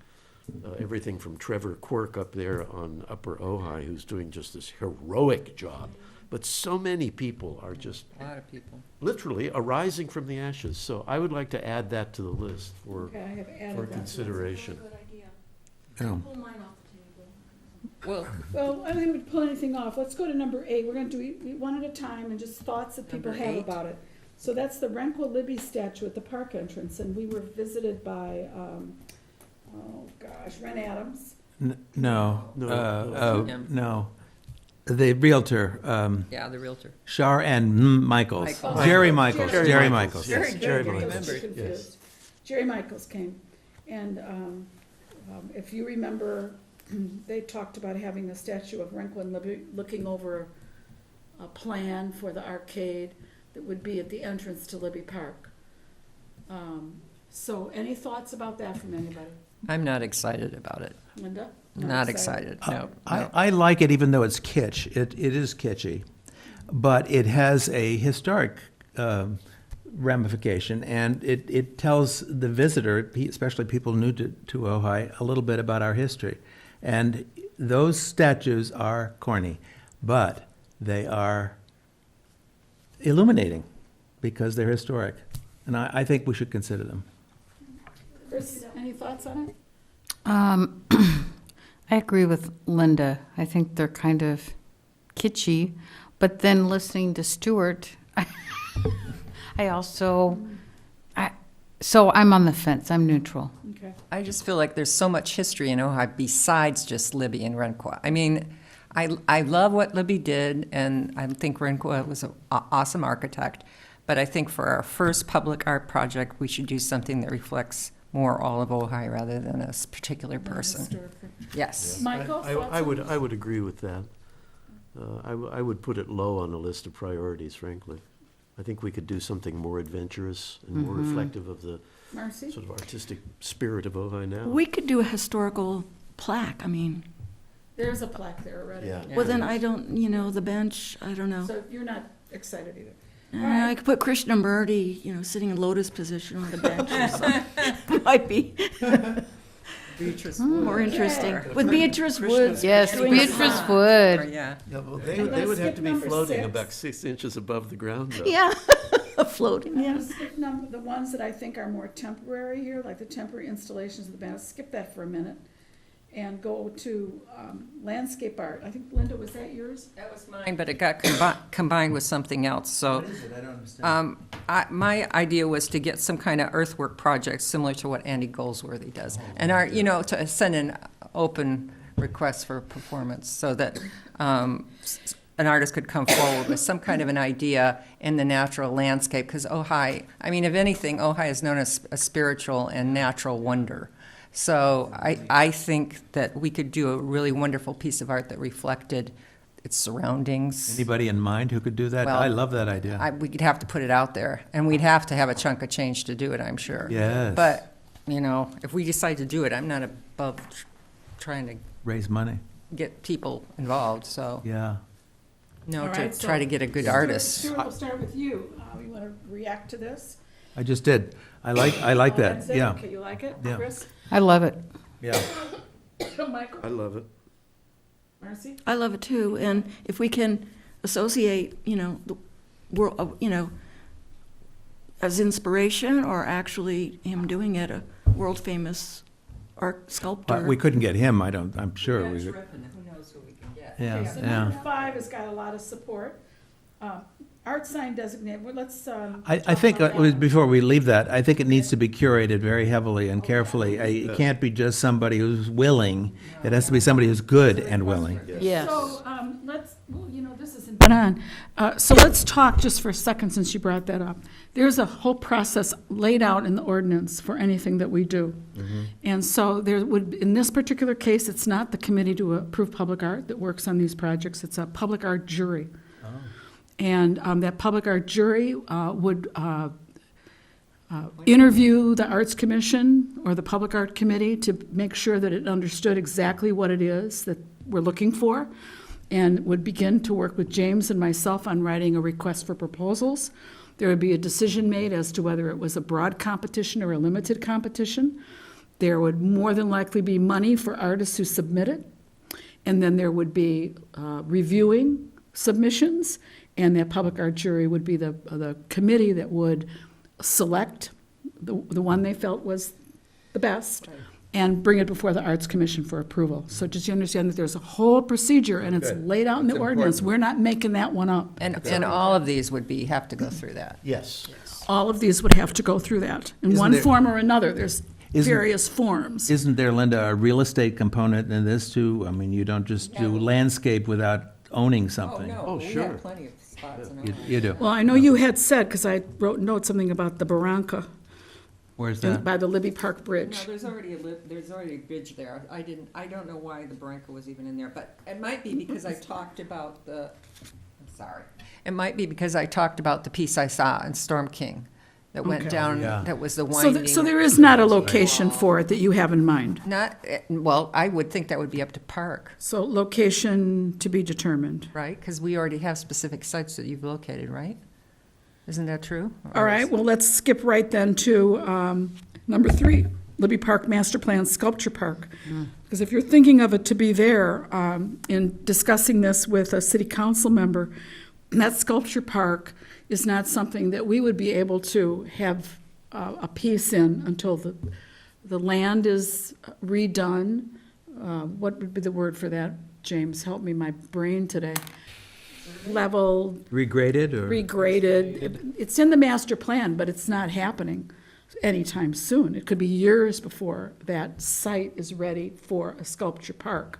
Everything from Trevor Quirk up there on Upper Ojai, who's doing just this heroic job. But so many people are just A lot of people. literally arising from the ashes. So I would like to add that to the list for Okay, I have added for that. consideration. Good idea. Yeah. Pull mine off the table. Well, Well, I don't think we'd pull anything off. Let's go to number 8. We're gonna do it one at a time and just thoughts that people Number have 8. about it. So that's the Renqua Libby statue at the park entrance, and we were visited by, Ren Adams. No, No. no. The realtor, Yeah, the Realtor. Shar and Michaels. Michaels. Jerry Michaels, Jerry Jerry Michaels. Michaels. Yes, Very Jerry good, Michaels. remembered. Yes. Jerry Michaels came, and if you remember, they talked about having a statue of Renqua and Libby looking over a plan for the arcade that would be at the entrance to Libby Park. So any thoughts about that from anybody? I'm not excited about it. Linda? Not excited, no. no. I like it even though it's kitsch. It is kitschy. But it has a historic ramification, and it tells the visitor, especially people new to Ojai, a little bit about our history. And those statues are corny, but they are illuminating because they're historic. And I think we should consider them. Chris, any thoughts on it? I agree with Linda. I think they're kind of kitschy, but then listening to Stuart, so I'm on the fence. I'm neutral. Okay. I just feel like there's so much history in Ojai besides just Libby and Renqua. I mean, I love what Libby did, and I think Renqua was an awesome architect, but I think for our first public art project, we should do something that reflects more all of Ojai rather than a particular person. Historically. Yes. Michael, thoughts I on I would agree with that. I would put it low on the list of priorities, frankly. I think we could do something more adventurous and more reflective of the Marcy? sort of artistic spirit of Ojai now. We could do a historical plaque, I mean, There's a plaque there already. Yeah. well, then I don't, the bench, I don't know. So you're not excited either? I could put Krishnamurti, sitting in lotus position on the bench or something. Might be Beatrice more interesting. With Beatrice Woods. Yes, doing Beatrice that. Wood. Yeah. Yeah, well, And they let's would have skip to be number floating 6. about 6 inches above the ground, though. Yeah, floating, yeah. Let's skip the ones that I think are more temporary here, like the temporary installations of the banners. Skip that for a minute and go to landscape art. I think, Linda, was that yours? That was mine, but it got combined with something else, so. What is it? I don't understand. My idea was to get some kind of earthwork project similar to what Andy Goldsworthy does. And to send an open request for performance so that an artist could come forward with some kind of an idea in the natural landscape. Because Ojai, if anything, Ojai is known as a spiritual and natural wonder. So I think that we could do a really wonderful piece of art that reflected its surroundings. Anybody in mind who could do that? Well, I love that idea. We'd have to put it out there, and we'd have to have a chunk of change to do it, I'm sure. Yes. But, if we decide to do it, I'm not above trying to Raise money. get people involved, so, Yeah. no, All to right, so try to get a good Stuart- artist. Stuart, we'll start with you. You want to react to this? I just did. I like Oh, that. that's it? Yeah. Okay, you like it? Yeah. Chris? I love it. Yeah. Michael? I love it. Marcy? I love it too, and if we can associate, the world, as inspiration or actually him doing it, a world-famous art sculptor. But we couldn't get him, I'm sure. We could. Who knows who we can get. Yeah, Okay, so yeah. number 5 has got a lot of support. Art sign designated, well, let's. I talk think, about that. before we leave that, I think it needs to be curated very heavily and carefully. It can't be just somebody who's willing. It has to be somebody who's good and willing. Yes. So, this isn't been on. So let's talk just for a second since you brought that up. There's a whole process laid out in the ordinance for anything that we do. And so there would, in this particular case, it's not the committee to approve public art that works on these projects. It's a public art jury. And that public art jury would interview the Arts Commission or the Public Art Committee to make sure that it understood exactly what it is that we're looking for, and would begin to work with James and myself on writing a request for proposals. There would be a decision made as to whether it was a broad competition or a limited competition. There would more than likely be money for artists who submit it, and then there would be reviewing submissions, and that public art jury would be the committee that would select the one they felt was the best, and bring it before the Arts Commission for approval. So just you understand that there's a whole procedure, and it's Good. laid out in the That's ordinance. important. We're not making that one up. And all of these would have to go through that. Yes. All of these would have to go through that, in Isn't one there- form or another. There's Isn't- various forms. Isn't there, Linda, a real estate component in this too? I mean, you don't just do landscape without owning something. Oh, we sure. have plenty of spots in You, Ojai. you do. Well, I know you had said, because I wrote notes, something about the Barranca Where's that? by the Libby Park No, Bridge. there's already a bridge there. I don't know why the Barranca was even in there, but it might be because I talked about I'm sorry. It might be because I talked about the piece I saw in Storm King that went Okay. down, Yeah. that was the So, winding. so there is not a location for it that you have in mind? Not, well, I would think that would be up to Park, So location to be determined. right? Because we already have specific sites that you've located, right? Isn't that true? All right, well, let's skip right then to number 3, Libby Park Master Plan Sculpture Park. Because if you're thinking of it to be there, in discussing this with a city council member, that sculpture park is not something that we would be able to have a piece in until the land is redone. What would be the word for that, James? Help me, my brain today. Leveled, Regraded or? regraded. It's in the master plan, but it's not happening anytime soon. It could be years before that site is ready for a sculpture park.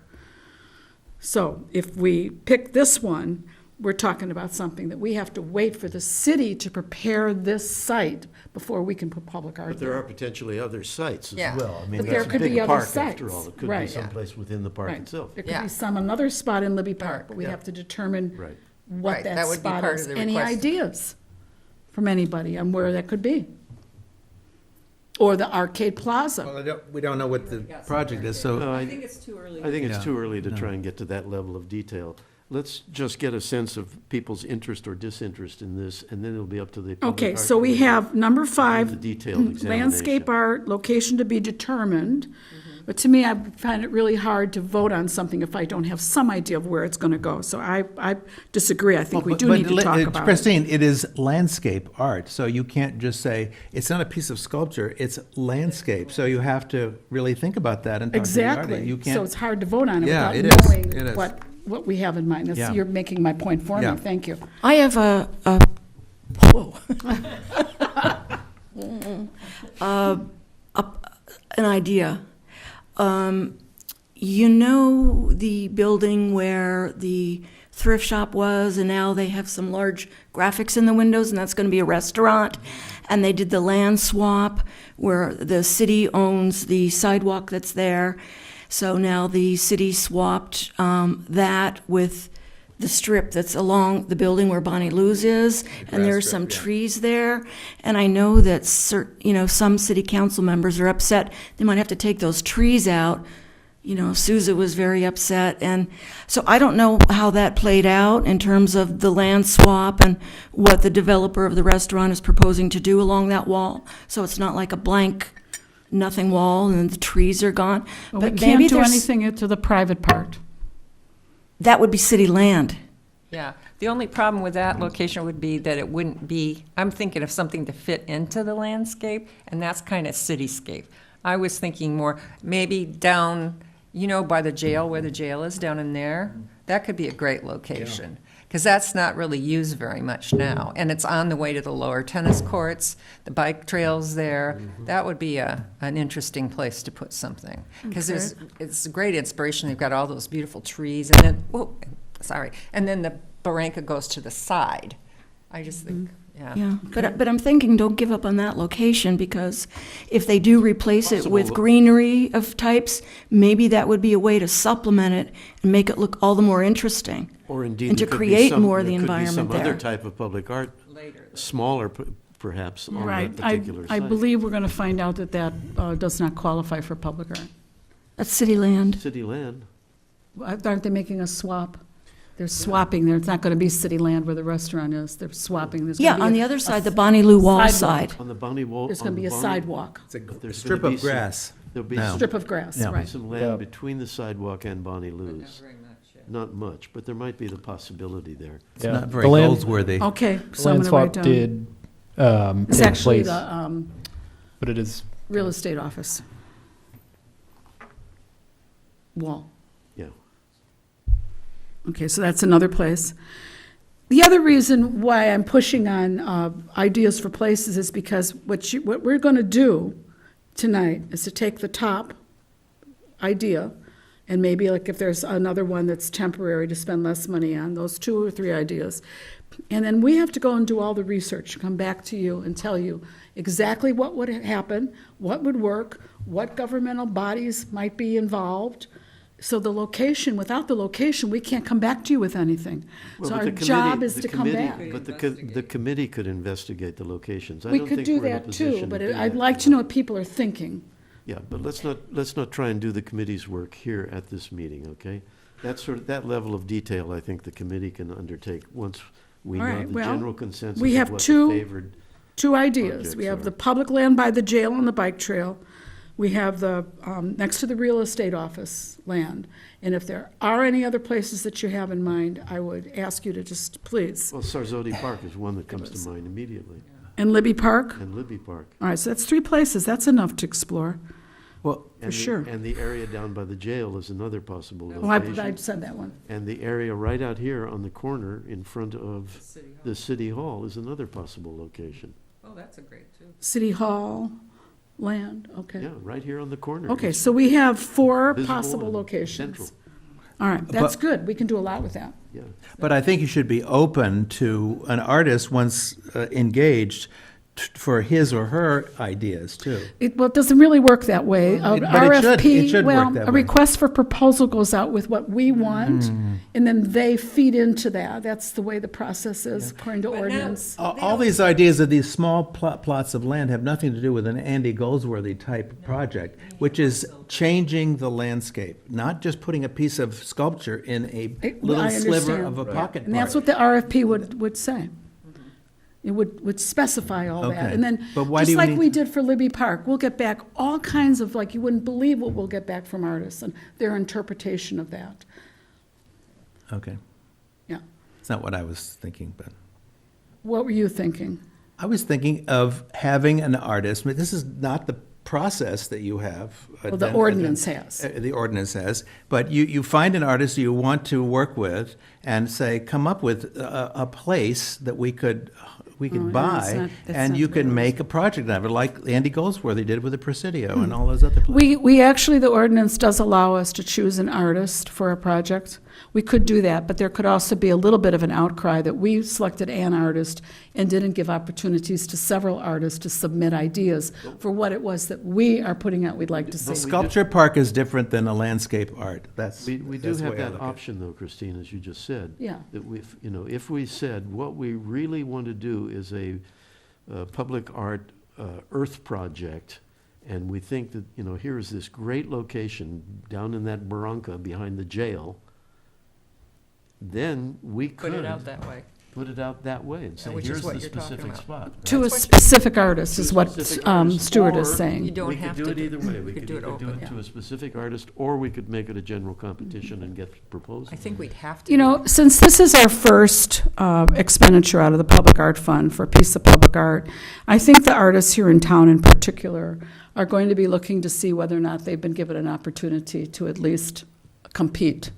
So if we pick this one, we're talking about something that we have to wait for the city to prepare this site before we can put public art But there are there. potentially other sites as Yeah. well. I mean, But there that's a could be big other park sites. after all. It could be Right. someplace within the park Right. itself. There could Yeah. be some, another spot in Libby Park, Right. but we Yeah. have to determine Right. what Right, that that would be spot part is. of the Any request. ideas from anybody on where that could be? Or the Arcade Plaza. Well, we don't know what the project is, so. I think it's too early. I think it's Yeah. too early to No. try and get to that level of detail. Let's just get a sense of people's interest or disinterest in this, and then it'll be up to the public Okay, art so we commission have number to do 5, the detailed examination. landscape art, location to be determined. Mm-hmm. But to me, I find it really hard to vote on something if I don't have some idea of where it's gonna go. So I disagree. I think we Well, do but need to talk about it. Christine, it is landscape art, so you can't just say, it's not a piece of sculpture, it's landscape. So you have to really think about that and talk to the artist. Exactly. You So can't, it's hard to vote on it Yeah, without it is. It knowing is. what we have in mind. Yeah. You're making my point for me. Yeah. Thank you. I have whoa. An idea. You know the building where the thrift shop was, and now they have some large graphics in the windows, and that's going to be a restaurant. And they did the land swap where the city owns the sidewalk that's there. So now the city swapped that with the strip that's along the building where Bonnie Lou's is, and there's some trees there. And I know that some city council members are upset. They might have to take those trees out. You know, Souza was very upset, and so I don't know how that played out in terms of the land swap and what the developer of the restaurant is proposing to do along that wall. So it's not like a blank, nothing wall, and the trees are gone. Well, we But can't maybe do there's- anything to the private part. That would be city land. Yeah, the only problem with that location would be that it wouldn't be, I'm thinking of something to fit into the landscape, and that's kind of cityscape. I was thinking more, maybe down, by the jail, where the jail is, down in there. That could be a great location, because that's not really used very much now. And it's on the way to the lower tennis courts, the bike trails there. That would be an interesting place to put something. Because it's a great inspiration. They've got all those beautiful trees, and then the Barranca goes to the side. I just think, Yeah, but I'm thinking, don't give up on that location, because if they do replace it with Possible. greenery of types, maybe that would be a way to supplement it and make it look all the more interesting. Or indeed, And to there could be create some- more of the there could be environment some other there. type of public art, later. smaller perhaps, on Right. that I particular I site. believe we're gonna find out that does not qualify for public art. That's city land. City land. Aren't they making a swap? They're swapping there. It's not gonna be city land where the restaurant is. They're swapping. There's Yeah, gonna on be the a- other side, the Bonnie Lou Wall sidewalk. side. On the Bonnie Wall. There's gonna on be the a Bonnie- sidewalk, it's a But there's strip gonna be of some- grass. There'll be No. some, strip of grass, Yeah. right. some Yeah. land between the sidewalk and Bonnie Lou's. Very much, yeah. Not much, but there might be the possibility there. It's Yeah. not very The land- Goldsworthy. Okay, The so I'm land gonna write swap down. did It's take actually place, the but it is real estate office. wall. Yeah. Okay, so that's another place. The other reason why I'm pushing on ideas for places is because what we're going to do tonight is to take the top idea, and maybe like if there's another one that's temporary to spend less money on, those 2 or 3 ideas. And then we have to go and do all the research, come back to you and tell you exactly what would happen, what would work, what governmental bodies might be involved. So the location, without the location, we can't come back to you with anything. Well, So but our the committee- job is the to come committee- back. But the committee could investigate the locations. I We don't could think do we're in a that position too, but do I'd that like to now. know what people are thinking. Yeah, but let's not try and do the committee's work here at this meeting, okay? That level of detail, I think the committee can undertake once we All know right, the well, general consensus we of have what the two favored. 2 ideas. Projects We have are- the public land by the jail and the bike trail. We have the, next to the real estate office land. And if there are any other places that you have in mind, I would ask you to just please. Well, Sarzodi Park is one that comes to mind immediately, And Libby Park? and Libby Park. All right, so that's 3 places. That's enough to explore, Well, for sure. And the area down by the jail is another possible Oh, I location. said that one. And the area right out here on the corner in front of the city hall is another possible location. Oh, that's a great, too. City Hall land, okay. Yeah, right here on the corner. Okay, It's so we have 4 visible possible and locations. central. All right, that's But- good. We can do a lot with that. Yeah. but I think you should be open to an artist once engaged for his or her ideas too. Well, it doesn't really work that way. But it should- RFP, it should work well, that a way. request for proposal goes out with what we want, and then they feed into that. That's the way the process is, according to But now- ordinance. All these ideas of these small plots of land have nothing to do with an Andy Goldsworthy type project, which is changing the landscape, not just putting a piece of sculpture in a little I sliver understand. of a pocket And that's park. what the RFP would say. It would specify all that. Okay. And then, But why do just you like need- we did for Libby Park, we'll get back all kinds of, like, you wouldn't believe what we'll get back from artists and their interpretation of that. Okay, Yeah. it's not what I was thinking, but. What were you thinking? I was thinking of having an artist, but this is not the process that you have. Well, the ordinance has. The ordinance has, but you find an artist you want to work with and say, come up with a place that we could Oh, yeah, buy, that's and not you the could rules. make a project out of it, like Andy Goldsworthy did with the Presidio and all those other places. We actually, the ordinance does allow us to choose an artist for a project. We could do that, but there could also be a little bit of an outcry that we selected an artist and didn't give opportunities to several artists to submit ideas for what it was that we are putting out we'd like to The see. sculpture park is different than a landscape art. That's We do that's the have way I that look at it. option though, Christine, as you just said. Yeah. That if we said, what we really want to do is a public art earth project, and we think that, here is this great location down in that barranca behind the jail, then we could. Put it out that way. Put it out that way and say, which is here's what the you're talking specific about. spot. To a That's what specific artist is what Specific artist, Stuart is or You saying. don't We have could to. do it either way. We You could do it either do open. it to a specific artist, or we could make it a general competition and get proposals. I think we'd have to. You do know, it. since this is our first expenditure out of the Public Art Fund for a piece of public art, I think the artists here in town in particular are going to be looking to see whether or not they've been given an opportunity to at least compete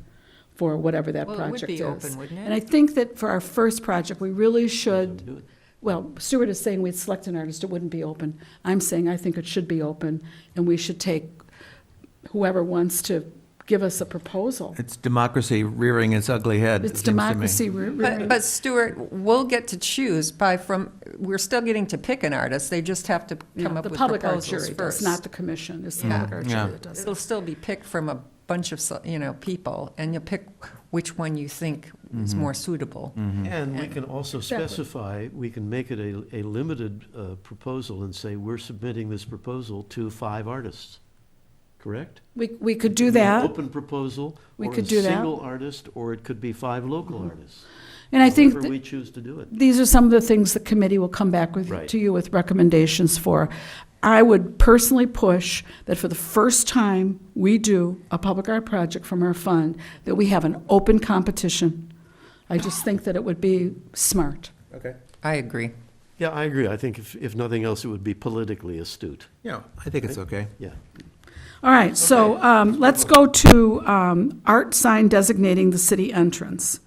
for whatever that Well, it would project be is. open, wouldn't it? And I think that for our first project, we really should, Do it. well, Stuart is saying we'd select an artist, it wouldn't be open. I'm saying I think it should be open, and we should take whoever wants to give us a proposal. It's democracy rearing its ugly head. it It's seems to me. democracy. But Stuart, we'll get to choose we're still getting to pick an artist. They just have to come up The with public art proposals jury first. does, not the commission, it's the Yeah. public art Yeah. jury that does It'll it. still be picked from a bunch of, people, and you'll pick which one you think is more suitable. And we can also Exactly. specify, we can make it a limited proposal and say, we're submitting this proposal to 5 artists, correct? We could do An that, open proposal, We or could a do that. single artist, or it could be 5 local artists. and I think However that we choose to do it. these are some of the things the committee will come back with, Right. to you with recommendations for. I would personally push that for the first time we do a public art project from our fund, that we have an open competition. I just think that it would be smart. Okay. I agree. Yeah, I agree. I think if nothing else, it would be politically astute. Yeah, I think it's okay. Yeah. All right, so let's go to art sign designating the city entrance.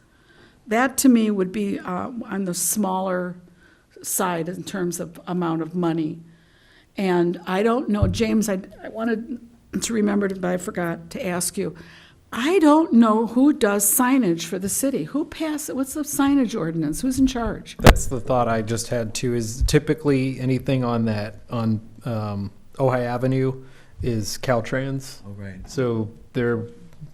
That, to me, would be on the smaller side in terms of amount of money. And I don't know, James, I wanted to remember, but I forgot to ask you. I don't know who does signage for the city. Who passes, what's the signage ordinance? Who's in charge? That's the thought I just had too, is typically anything on Ojai Avenue is Caltrans. Oh, right. So there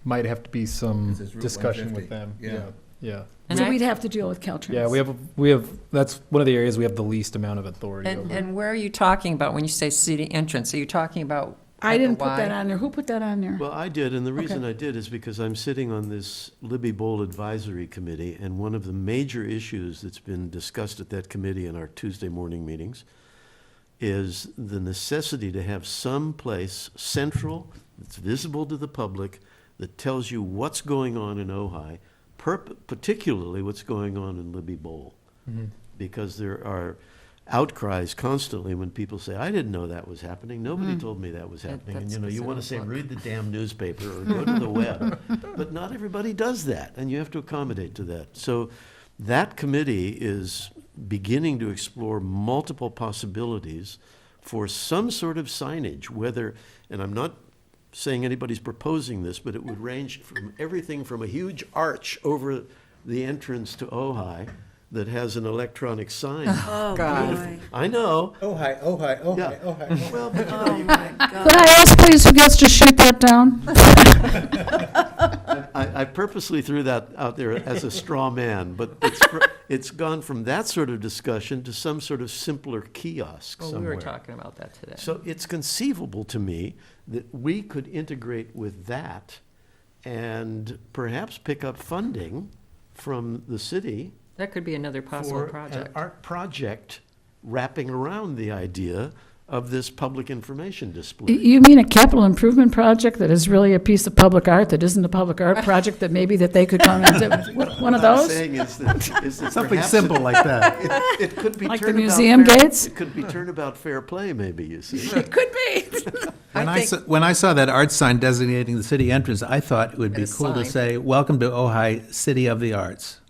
might have to be some This is Route discussion with 150. them. Yeah. And So I- we'd have to deal with Caltrans. Yeah, we have, that's one of the areas we have the least amount of authority over. And where are you talking about when you say city entrance? Are you talking about? I at the didn't put Y? that on there. Who put that on there? Well, I did, and the reason I did is because I'm sitting on this Libby Bowl Advisory Committee, and one of the major issues that's been discussed at that committee in our Tuesday morning meetings is the necessity to have some place central, that's visible to the public, that tells you what's going on in Ojai, particularly what's going on in Libby Bowl. Because there are outcries constantly when people say, I didn't know that was happening. Nobody told me that was happening. And, that's you want to say, specific. read the damn newspaper or go to the web. But not everybody does that, and you have to accommodate to that. So that committee is beginning to explore multiple possibilities for some sort of signage, whether, and I'm not saying anybody's proposing this, but it would range from everything from a huge arch over the entrance to Ojai that has an electronic sign. Oh, God. boy. I know. Ojai. Yeah. Ojai. Well, but Oh, my Could God. I ask, please, who gets to shoot that down? I purposely threw that out there as a straw man, but it's gone from that sort of discussion to some sort of simpler kiosk Well, we somewhere. were talking about that today. So it's conceivable to me that we could integrate with that and perhaps pick up funding from the city That could be another possible for an project. art project wrapping around the idea of this public information display. You mean a capital improvement project that is really a piece of public art that isn't a public art project that maybe that they could come and do? One of What I'm those? saying is that Something perhaps simple like that. it could be Like the turnabout museum fair- gates? It could be turnabout fair play, maybe, you see. It could be. When I saw that art sign designating the city entrance, I thought it would be And a cool to sign. say, "Welcome to Ojai, City of the Arts."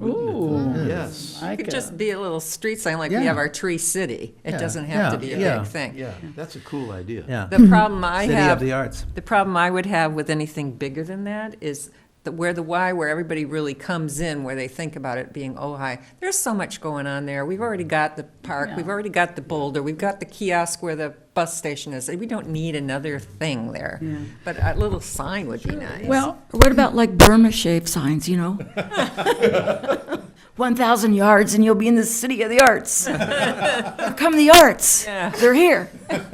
Ooh. Yes. I It could could- just be a little street sign like we Yeah. have our Tree City. It Yeah, doesn't have to be a yeah, big thing. Yeah, that's a cool idea. Yeah. The problem I City of have, the Arts. the problem I would have with anything bigger than that is that where the Y, where everybody really comes in, where they think about it being Ojai, there's so much going on there. We've already got the park, we've already got the boulder, we've got the kiosk where the bus station is. We don't need another thing there. But a little sign would be nice. Well, What about like Burma shave signs, 1,000 yards and you'll be in the city of the arts. Here come the arts. Yeah. They're here.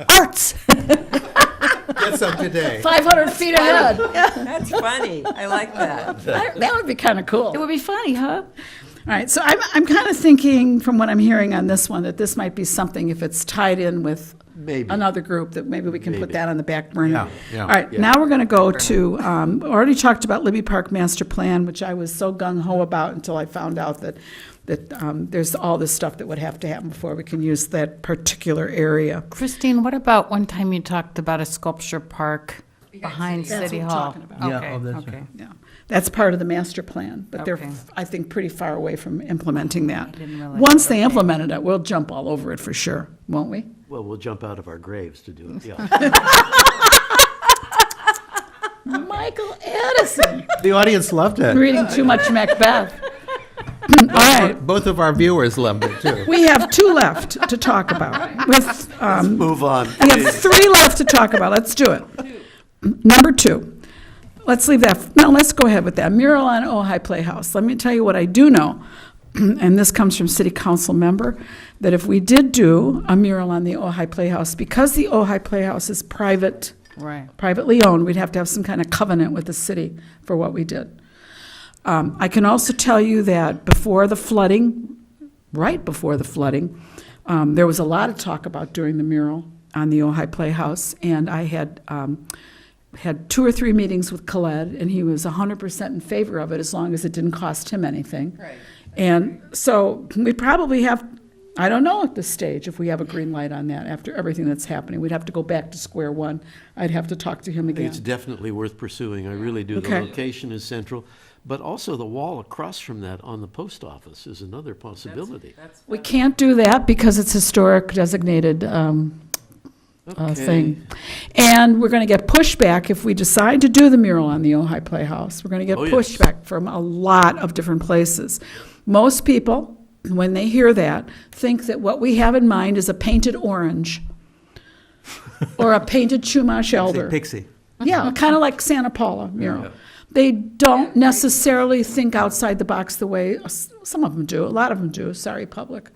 Arts. Get some today. 500 feet ahead. That's funny. I like that. That would be kind of cool. It would be funny, huh? All right, so I'm kind of thinking, from what I'm hearing on this one, that this might be something, if it's tied in with Maybe. another group, that maybe we can put Maybe. that on the back burner. Yeah, yeah. All right, now we're going to go to, already talked about Libby Park Master Plan, which I was so gung-ho about until I found out that there's all this stuff that would have to happen before we can use that particular area. Christine, what about one time you talked about a sculpture park behind That's City what we're Hall? talking about. Yeah, Okay, oh, that's okay. Yeah, that's part of the master plan, but they're, Okay. I think, pretty far away from implementing that. didn't realize Once that. they Okay. implemented it, we'll jump all over it for sure, won't we? Well, we'll jump out of our graves to do it, yeah. Michael Edison, The audience loved it. reading too much Macbeth. All right, Both of our viewers loved it too. we have two left to talk about. With, Move on, we have please. three left to talk about. Let's do it. Number two. Let's leave that. No, let's go ahead with that. Mural on Ojai Playhouse. Let me tell you what I do know, and this comes from City Council member, that if we did do a mural on the Ojai Playhouse, because the Ojai Playhouse is Right. privately owned, we'd have to have some kind of covenant with the city for what we did. I can also tell you that before the flooding, right before the flooding, there was a lot of talk about doing the mural on the Ojai Playhouse, and I had 2 or 3 meetings with Khaled, and he was 100% in favor of it as long as it didn't cost him anything. Right. And so we probably have I don't know at this stage if we have a green light on that after everything that's happening. We'd have to go back to square one. I'd have to talk to him I think it's again. definitely worth pursuing, I really do. The Okay. location is central, but also the wall across from that on the post office is another possibility. We can't do that because it's historic designated Okay. thing. And we're going to get pushback if we decide to do the mural on the Ojai Playhouse. We're going to get Oh, yes. pushback from a lot of different places. Most people, when they hear that, think that what we have in mind is a painted orange or a painted Chumash elder. Pixie. Yeah, kind of like Santa Paula mural. They don't necessarily think outside the box the way some of them do. A lot of them do. Sorry, public,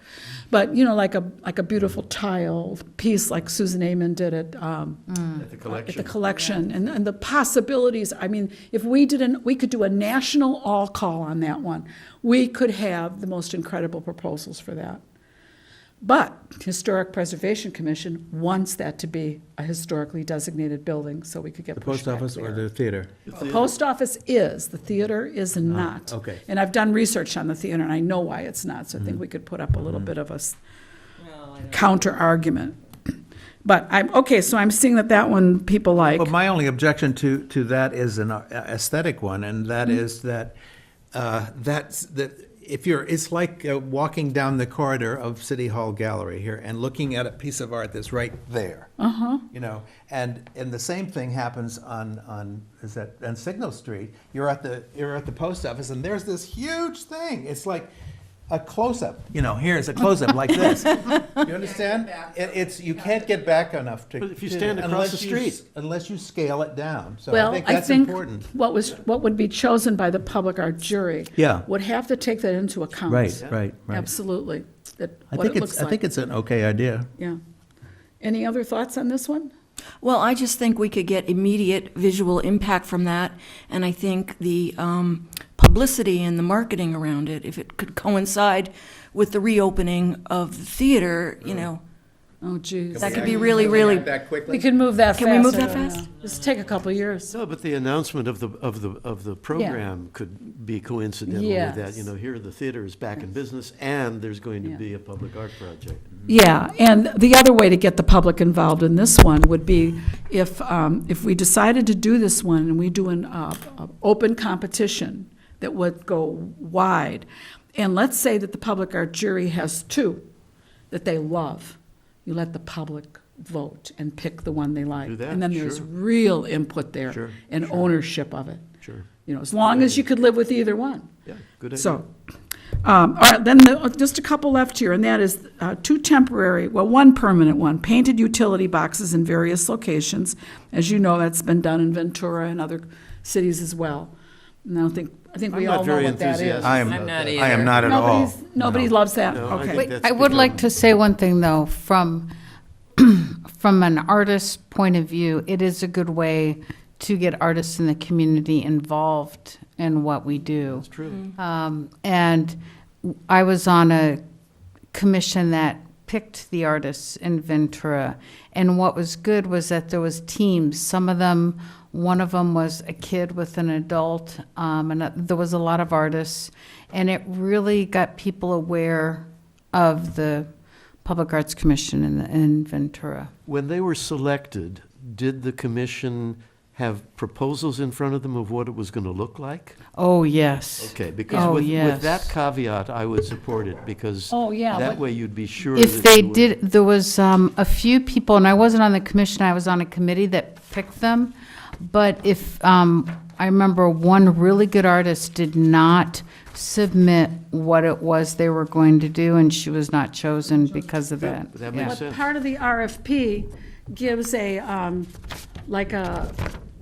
but like a beautiful tile piece like Susan Amen did at At the collection. at the collection, and the possibilities. I mean, if we could do a national all call on that one. We could have the most incredible proposals for that. But Historic Preservation Commission wants that to be a historically designated building, so we could get The pushback post office or there. the theater? The post office is, the theater is not. okay. And I've done research on the theater, and I know why it's not, so I think we could put up a little bit of a counter argument. But so I'm seeing that one people like. But my only objection to that is an aesthetic one, and that is that it's like walking down the corridor of City Hall Gallery here and looking at a piece of art that's right there. And the same thing happens on Signal Street. You're at the post office, and there's this huge thing. It's like a close-up. Here's a close-up like this. You understand? You can't get back enough to. But if you stand across the street. Unless you scale it down. So Well, I think that's important. what would be chosen by the public art jury Yeah. would have to take that into account. Right. Absolutely. I think it's an okay idea. Yeah. Any other thoughts on this one? Well, I just think we could get immediate visual impact from that, and I think the publicity and the marketing around it, if it could coincide with the reopening of the theater, Oh, geez. that could be really, really. We can move that faster. Can we move that than, fast? Just take a couple years. No, but the announcement of the program could be coincidental with that. Yes. Here the theater is back in business, and there's going to Yeah. be a public art project. Yeah, and the other way to get the public involved in this one would be if we decided to do this one and we do an open competition that would go wide, and let's say that the public art jury has two that they love. You let the public vote and pick the one they like. Do that, And then there's sure. real input there Sure, and sure. ownership of it. Sure. As long as you could live with either one. Yeah, good idea. So, all right, then just a couple left here, and that is one permanent one, painted utility boxes in various locations. As you know, that's been done in Ventura and other cities as well. And I think we I'm all not know very what that is. enthusiastic I'm about not that. either. I am not at all. Nobody loves that? No, I Okay. think that's I would like become- to say one thing, though, from an artist's point of view, it is a good way to get artists in the community involved in what we do. That's true. And I was on a commission that picked the artists in Ventura, and what was good was that there was teams. One of them was a kid with an adult, and there was a lot of artists, and it really got people aware of the Public Arts Commission in Ventura. When they were selected, did the commission have proposals in front of them of what it was going to look like? Oh, yes. Okay, because Oh, with yes. that caveat, I would support it, because Oh, yeah, that but- way you'd be sure If that they you would- did, there was a few people, and I wasn't on the commission, I was on a committee that picked them. But if, I remember one really good artist did not submit what it was they were going to do, and she was not chosen because of that. That Yeah. makes But sense. part of the RFP gives a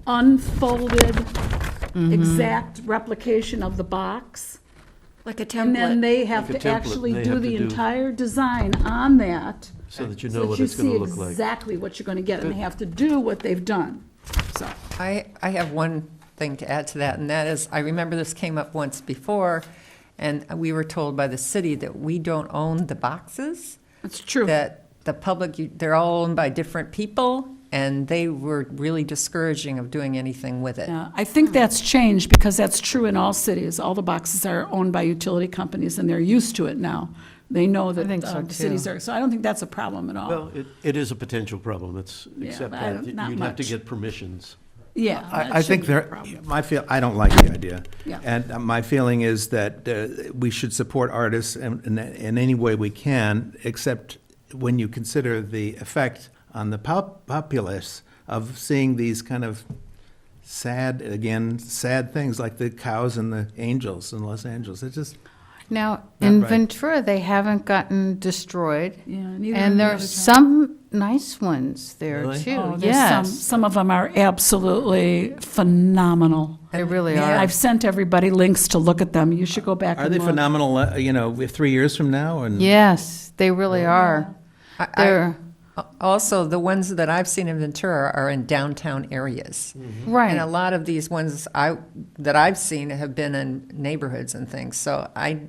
unfolded, exact replication of the box. Like a And then template. they have Like a to template, actually they do have the to do- entire design on that. So that you so know that what you it's going to see look like. exactly what you're going to get, and they have to do what they've done, so. I have one thing to add to that, and that is, I remember this came up once before, and we were told by the city that we don't own the boxes, That's true. that the public, they're all owned by different people, and they were really discouraging of doing anything with it. Yeah, I think that's changed, because that's true in all cities. All the boxes are owned by utility companies, and they're used to it now. They know that think so, the cities too. are, so I don't think that's a problem at all. Well, it is a potential problem, Yeah, except but I that don't- not you'd have to much. get permissions. Yeah. that I think shouldn't be a there, problem. I don't like the idea. Yeah. And my feeling is that we should support artists in any way we can, except when you consider the effect on the populace of seeing these kind of sad things like the cows and the angels in Los Angeles. It just, Now, Not in right. Ventura, they haven't gotten destroyed. Yeah, neither And in the there's other some nice ones there Really? too. Oh, there's some, Yes, some of them are absolutely phenomenal. they really Yeah, are. I've sent everybody links to look at them. You should go back are and they look. phenomenal, if 3 years from now? And Yes, they really are. They're Also, the ones that I've seen in Ventura are in downtown areas. And a right. lot of these ones that I've seen have been in neighborhoods and things, so I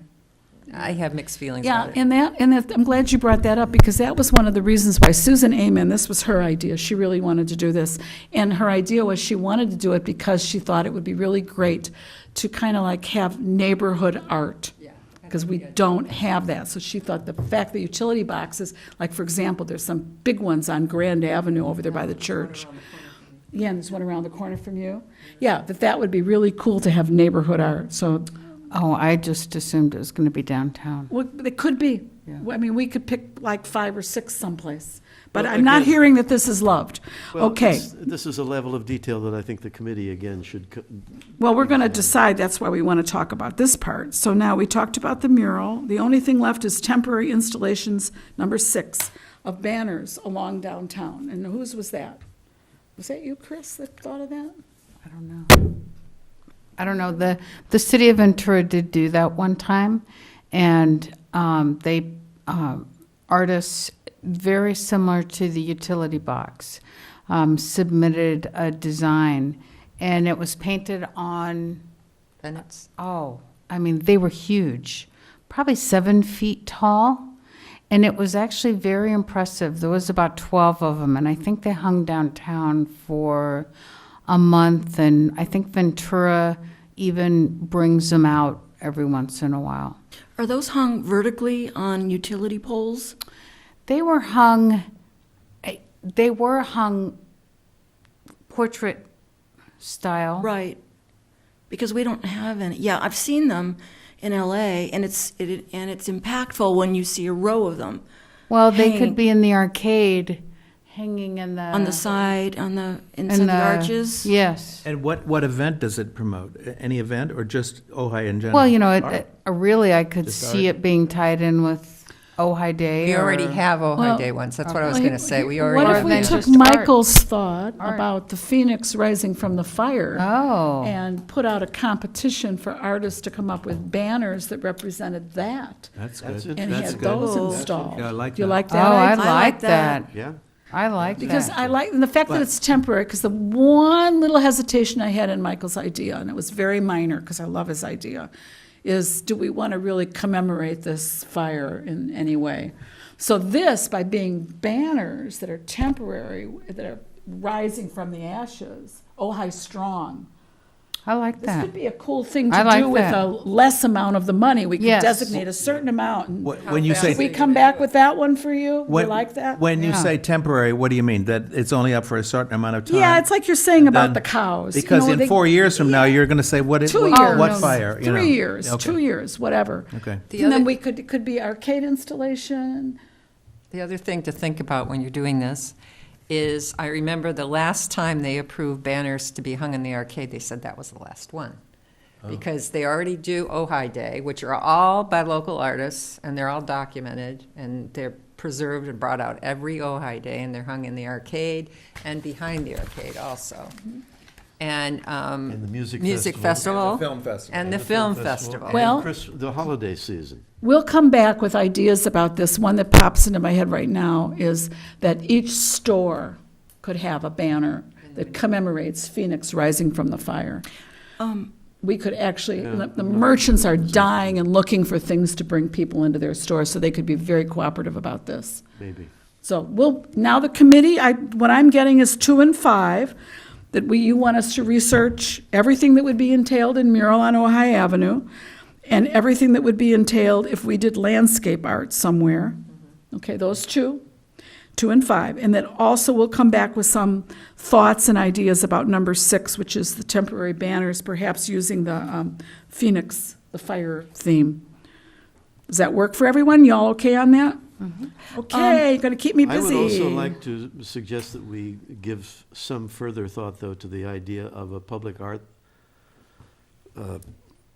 have mixed feelings Yeah, about it. and that, I'm glad you brought that up, because that was one of the reasons why Susan Amen, this was her idea, she really wanted to do this. And her idea was she wanted to do it because she thought it would be really great to kind of like have neighborhood art. Because we don't have that. So she thought the fact that utility boxes, like for example, there's some big ones on Grand Avenue over there by the church. Yeah, and there's one around the corner from you. Yeah, that would be really cool to have neighborhood art. So, Oh, I just assumed it was going to be downtown. well, it could be. Yeah. I mean, we could pick like 5 or 6 someplace. But Well, I'm not again- hearing that this is loved. Well, Okay, this is a level of detail that I think the committee, again, should, well, we're going to decide, that's why we want to talk about this part. So now we talked about the mural. The only thing left is temporary installations, number 6, of banners along downtown. And whose was that? Was that you, Chris, that thought of that? I don't know. I don't know. The city of Ventura did do that one time, and they artists very similar to the utility box submitted a design, and it was painted on. And it's, Oh, I mean, they were huge, probably 7 feet tall. And it was actually very impressive. There was about 12 of them, and I think they hung downtown for a month. And I think Ventura even brings them out every once in a while. Are those hung vertically on utility poles? They were hung portrait style. Right, because we don't have any. Yeah, I've seen them in LA, and it's impactful when you see a row of them Well, they hanging could be in the arcade, hanging in the on the side, on the in inside the arches. Yes. And what event does it promote? Any event or just Ojai in general? Well, you know, really, I could Just see it being tied in with Ojai Day. we already or- have Ojai Well, Day ones, that's what I was Well, going to say. We What already if have we than that. took just art. Michael's thought Art. about the phoenix rising from the fire? Oh. And put out a competition for artists to come up with banners that represented that. That's That's good. it. And he That's had good. those Cool. installed. Yeah, I like Do you that. like Oh, that? I idea? like that. yeah. I like Because that. I like, and the fact that But- it's temporary, because the one little hesitation I had in Michael's idea, and it was very minor, because I love his idea, is do we want to really commemorate this fire in any way? So this, by being banners that are temporary, that are rising from the ashes, Ojai Strong, I like this that. could be a cool thing I to like do with that. a less amount of the money. We could Yes. designate a certain amount. And When you say Should we come back with that one for you? You when- like that? When you Yeah. say temporary, what do you mean? That it's only up for a certain amount of time? Yeah, it's like you're saying about Then- the cows. you Because know, in they- 4 years from now, you're going to say, what 2 what, years. what fire? You know? 3 years, Okay. 2 years, whatever. Okay. The And then other- it could be arcade installation. The other thing to think about when you're doing this is, I remember the last time they approved banners to be hung in the arcade, they said that was the last one. Because they already do Ojai Day, which are all by local artists, and they're all documented, and they're preserved and brought out every Ojai Day, and they're hung in the arcade and behind the arcade also. And the music festival. Film festival. And the film festival. Well- The holiday season. We'll come back with ideas about this. One that pops into my head right now is that each store could have a banner that commemorates Phoenix rising from the fire. We could actually, the merchants are dying and looking for things to bring people into their stores, so they could be very cooperative about this. Maybe. So now the committee, what I'm getting is 2 and 5, that you want us to research everything that would be entailed in mural on Ojai Avenue, and everything that would be entailed if we did landscape art somewhere. Okay, those 2 and 5. And then also we'll come back with some thoughts and ideas about number 6, which is the temporary banners, perhaps using the Phoenix, the fire theme. Does that work for everyone? Y'all okay on that? Okay, you're gonna keep me I busy. would also like to suggest that we give some further thought, though, to the idea of a public art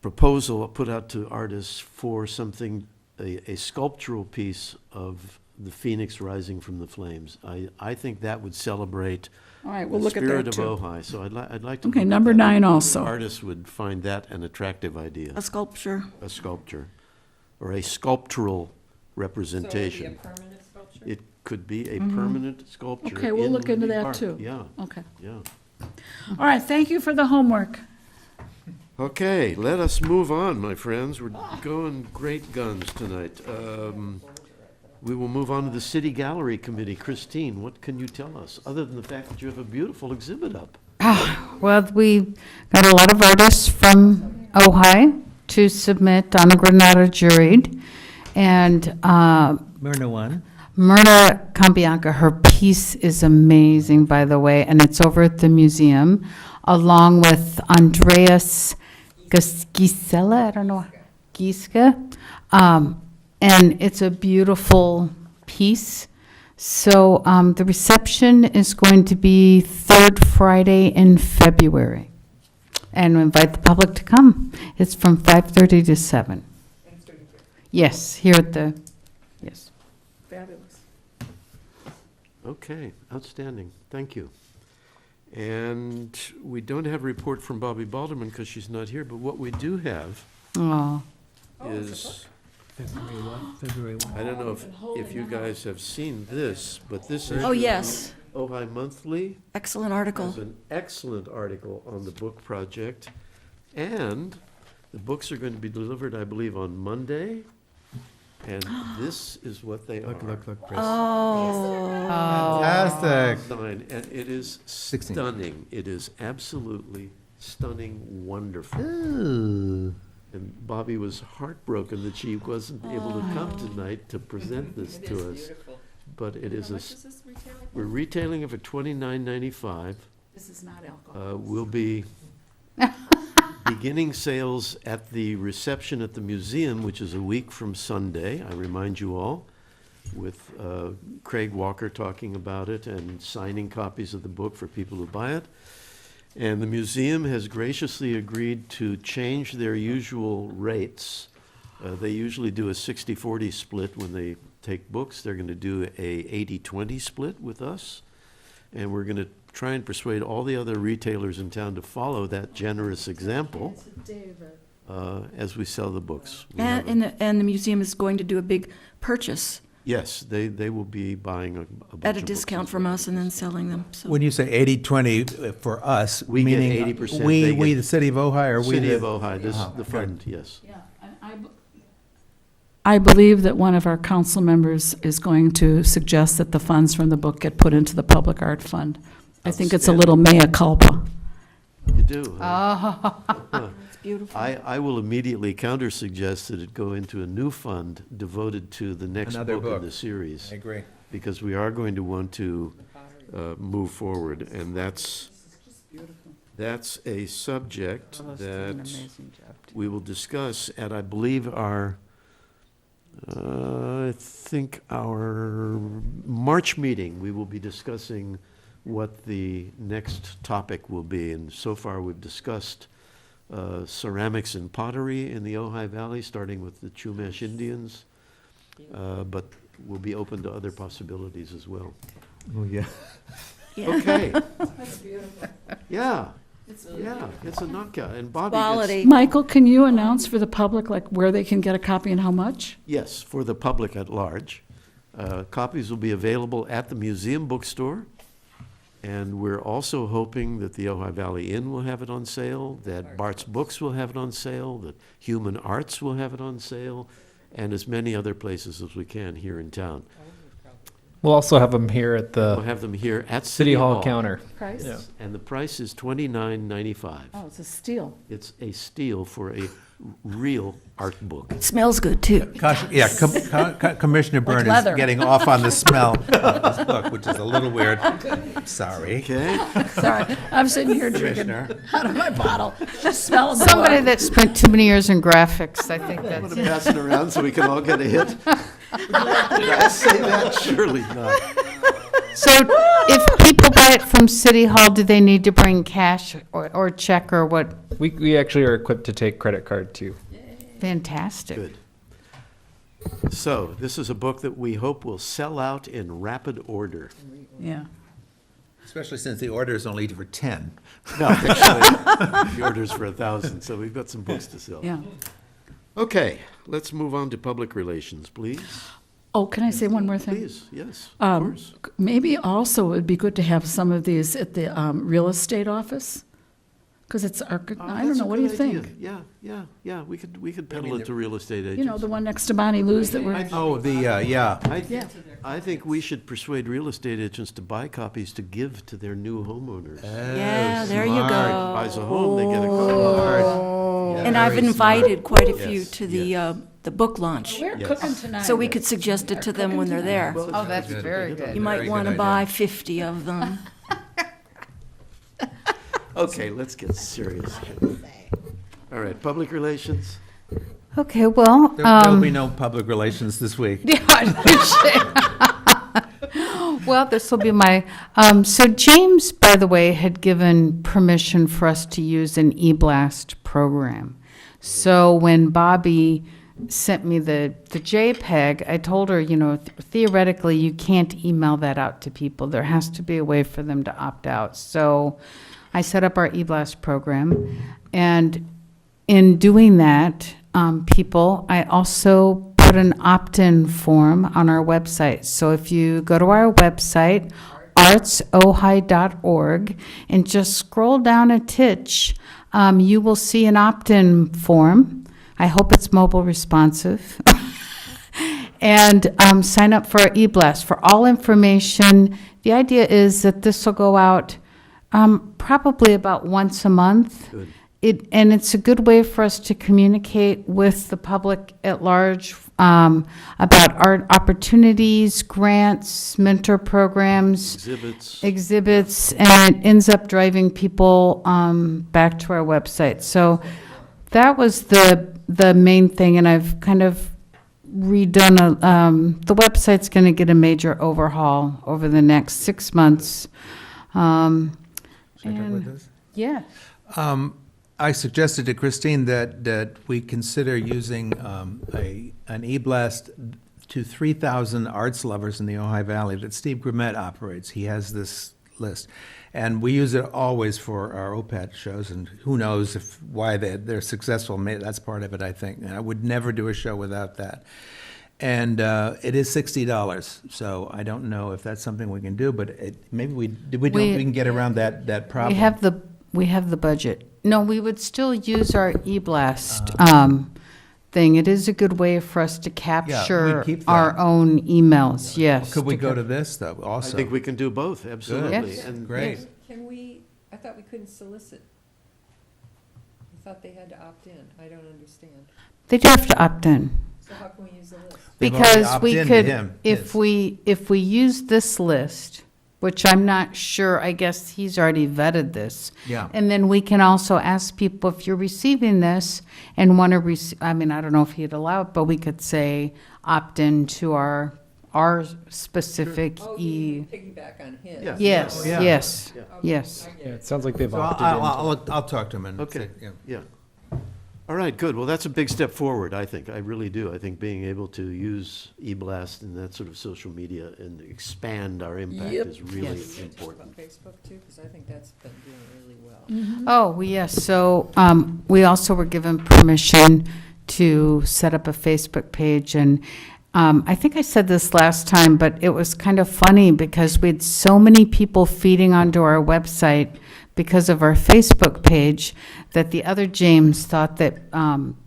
proposal put out to artists for something, a sculptural piece of the phoenix rising from the flames. I think that would celebrate All right, we'll the look at spirit that of too. Ojai. So I'd like to. Okay, look at number that. 9 also. Artists would find that an attractive idea, A sculpture. a sculpture, or a sculptural representation. permanent sculpture? It could be a permanent sculpture. Okay, we'll in look into Liberty that Park. too. Yeah, Okay. yeah. All right, thank you for the homework. Okay, let us move on, my friends. We're going great guns tonight. We will move on to the City Gallery Committee. Christine, what can you tell us, other than the fact that you have a beautiful exhibit up? Well, we got a lot of artists from Ojai to submit on a Granada juried. And Myrna won. Myrna Cambianca, her piece is amazing, by the way, and it's over at the museum, along with Andreas Gisela, I don't know, Giska. And it's a beautiful piece. So the reception is going to be 3rd Friday in February. And we invite the public to come. It's from 5:30 to 7. Yes, here at the, yes. Fabulous. Okay, outstanding. Thank you. And we don't have a report from Bobby Balderman because she's not here, but what we do have Oh, is, February 1. I don't know if you guys have seen this, but this is. Oh, yes. Ojai Monthly Excellent has article. an excellent article on the book project. And the books are going to be delivered, I believe, on Monday. And this is what they are. Look, Chris. Oh. Fantastic. Nine, and it is 16. stunning. It is absolutely stunning, wonderful. Ooh. And Bobby was heartbroken that she wasn't able to come tonight to present this to us. But it is we're retailing it for $29.95. This is not alcohol. We'll be beginning sales at the reception at the museum, which is a week from Sunday, I remind you all, with Craig Walker talking about it and signing copies of the book for people who buy it. And the museum has graciously agreed to change their usual rates. They usually do a 60-40 split when they take books. They're going to do a 80-20 split with us. And we're going to try and persuade all the other retailers in town to follow that generous example as we sell the books. We have a- And the museum is going to do a big purchase Yes, they will be buying a bunch at a of books discount as from well. us and then selling them, so. When you say 80-20 for us, We get meaning 80%, we, they we, get- the city of Ojai, or we City the... of Ojai, this, Oh, the good. fund, yes. Yeah, and I believe that one of our council members is going to suggest that the funds from the book get put into the public art fund. I think it's a little mea culpa. You do, huh? It's beautiful. I will immediately counter-suggest that it go into a new fund devoted to the next Another book in book. the series, agree. because we are going to want to move forward, and that's a subject that we will discuss at, I believe, our March meeting. We will be discussing what the next topic will be, and so far we've discussed ceramics and pottery in the Ojai Valley, starting with the Chumash Indians, but we'll be open to other possibilities as well. Oh, yeah. Yeah. Okay. Yeah, yeah, it's a knockout, and Bobby gets. Quality. Michael, can you announce for the public, like, where they can get a copy and how much? Yes, for the public at large. Copies will be available at the museum bookstore, and we're also hoping that the Ojai Valley Inn will have it on sale, that Bart's Books will have it on sale, that Human Arts will have it on sale, and as many other places as we can here in town. We'll also have them here at We'll the have them here at City Hall counter. Price? And the price is $29.95. Oh, it's a steal. It's a steal for a real art book. It smells good, too. Yeah, Commissioner Byrne is leather. getting off on the smell of this book, which is a little weird. Sorry. Okay? Sorry, I'm sitting here drinking Commissioner. out of my bottle, just smelling the Somebody wine. that spent too many years in graphics, I think I'm that's going to pass it around so we can all get a hit. Did I say that? Surely not. So if people buy it from City Hall, do they need to bring cash or check or what? We actually are equipped to take credit card too. Fantastic. Good. So, this is a book that we hope will sell out in rapid order. Yeah. Especially since the order is only for 10. No, actually, the order's for 1,000, so we've got some books to sell. Yeah. Okay, let's move on to public relations, please. Oh, can I say one more thing? Please, yes, of course. Maybe also it would be good to have some of these at the real estate office, because it's, I don't know, what do you think? Yeah, we could peddle it to real estate agents. You know, the one next to Bonnie Lou's that we're, Oh, yeah. I think we should persuade real estate agents to buy copies to give to their new homeowners. Yeah, there you smart. go. Buys a home, they get a copy. And I've Very invited quite a few Yes, to the book launch, we're cooking tonight. so we could suggest it to them when they're there. Oh, that's very good. You might Very want to good buy 50 of them. Okay, let's get serious. All right, public relations. Okay, well, There'll be no public relations this week. well, this will be my, so James, by the way, had given permission for us to use an e-blast program. So when Bobby sent me the JPEG, I told her, you know, theoretically, you can't email that out to people. There has to be a way for them to opt out. So I set up our e-blast program, and in doing that, I also put an opt-in form on our website. So if you go to our website, artsojai.org, and just scroll down a titch, you will see an opt-in form. I hope it's mobile responsive. And sign up for our e-blast. For all information, the idea is that this will go out probably about once a month. Good. And it's a good way for us to communicate with the public at large about art opportunities, grants, mentor programs, exhibits, and it ends up driving people back to our website. So that was the main thing, and I've kind of redone the website's going to get a major overhaul over the next 6 months. Should I talk about this? Yeah. I suggested to Christine that we consider using an e-blast to 3,000 arts lovers in the Ojai Valley that Steve Grimet operates. He has this list. And we use it always for our OPAT shows, and who knows why they're successful. That's part of it, I think. And I would never do a show without that. And it is $60, so I don't know if that's something we can do, but maybe we can get around that problem. We have the budget. No, we would still use our e-blast thing. It is a good way for us to capture keep that. our own emails, yes. Could we go to this, though, also? I think we can do both, absolutely. Yes. And Great. Can we, I thought we couldn't solicit. I thought they had to opt in. I don't understand. They do have to opt in. So how can we use the list? They've already Because we opted into could, him, if yes. we use this list, which I'm not sure, I guess he's already vetted this. Yeah. And then we can also ask people, if you're receiving this and want to receive, I mean, I don't know if he'd allow it, but we could say opt in to our specific piggyback on his. Yeah. Yes, Yeah. yes, Yeah. yes. Yeah, it sounds like they've So opted in. I'll talk to him and Okay. say, yeah. Yeah. All right, good. Well, that's a big step forward, I think. I really do. I think being able to use e-blast and that sort of social media and expand our impact Yep. is really Yes. important. Facebook too, because I think that's been doing really well. Oh, yes, so we also were given permission to set up a Facebook page, and I think I said this last time, but it was kind of funny because we had so many people feeding onto our website because of our Facebook page that the other James thought that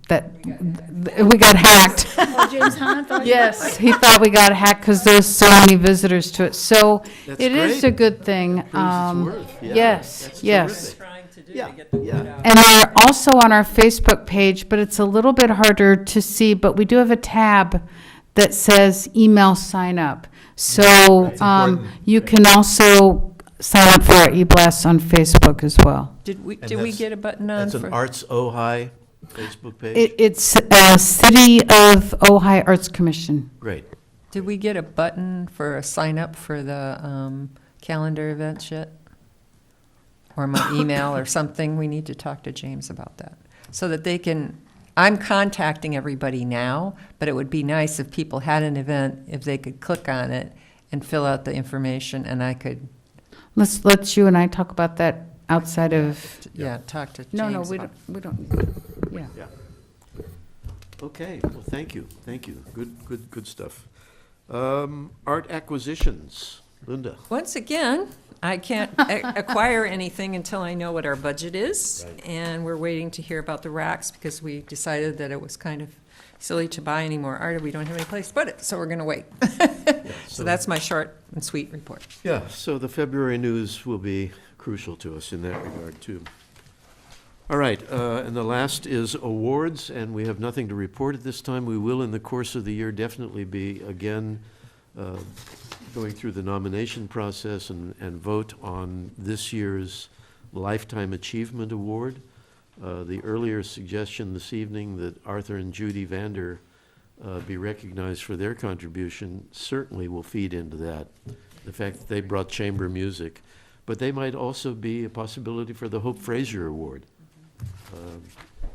we got hacked. Oh, James Hahn thought. Yes, he thought we got hacked because there's so many visitors to it. So That's it is great. a good thing. Proves its worth. Yeah, Yes, that's yes. terrific. Trying to Yeah, yeah. And they're also on our Facebook page, but it's a little bit harder to see, but we do have a tab that says email sign up. So That's important. you can also sign up for our e-blasts on Facebook as well. Did we that's- get a button on That's an for? Arts Ojai Facebook page? It's City of Ojai Arts Commission. Great. Did we get a button for a sign up for the calendar events yet? Or my email or something? We need to talk to James about that. So that they can, I'm contacting everybody now, but it would be nice if people had an event, if they could click on it and fill out the information and I could, Let's you and I talk about that outside of, yeah, talk to James. no, about- we don't, yeah. Yeah. Okay, well, thank you. Good stuff. Art acquisitions, Linda. Once again, I can't acquire anything until I know what our budget is. Right. And we're waiting to hear about the racks because we decided that it was kind of silly to buy any more art. We don't have any place to put it, so we're going to wait. So that's my short and sweet report. Yeah, so the February news will be crucial to us in that regard, too. All right, and the last is awards, and we have nothing to report at this time. We will, in the course of the year, definitely be, again, going through the nomination process and vote on this year's Lifetime Achievement Award. The earlier suggestion this evening that Arthur and Judy Vander be recognized for their contribution certainly will feed into that. The fact that they brought chamber music, but they might also be a possibility for the Hope Fraser Award.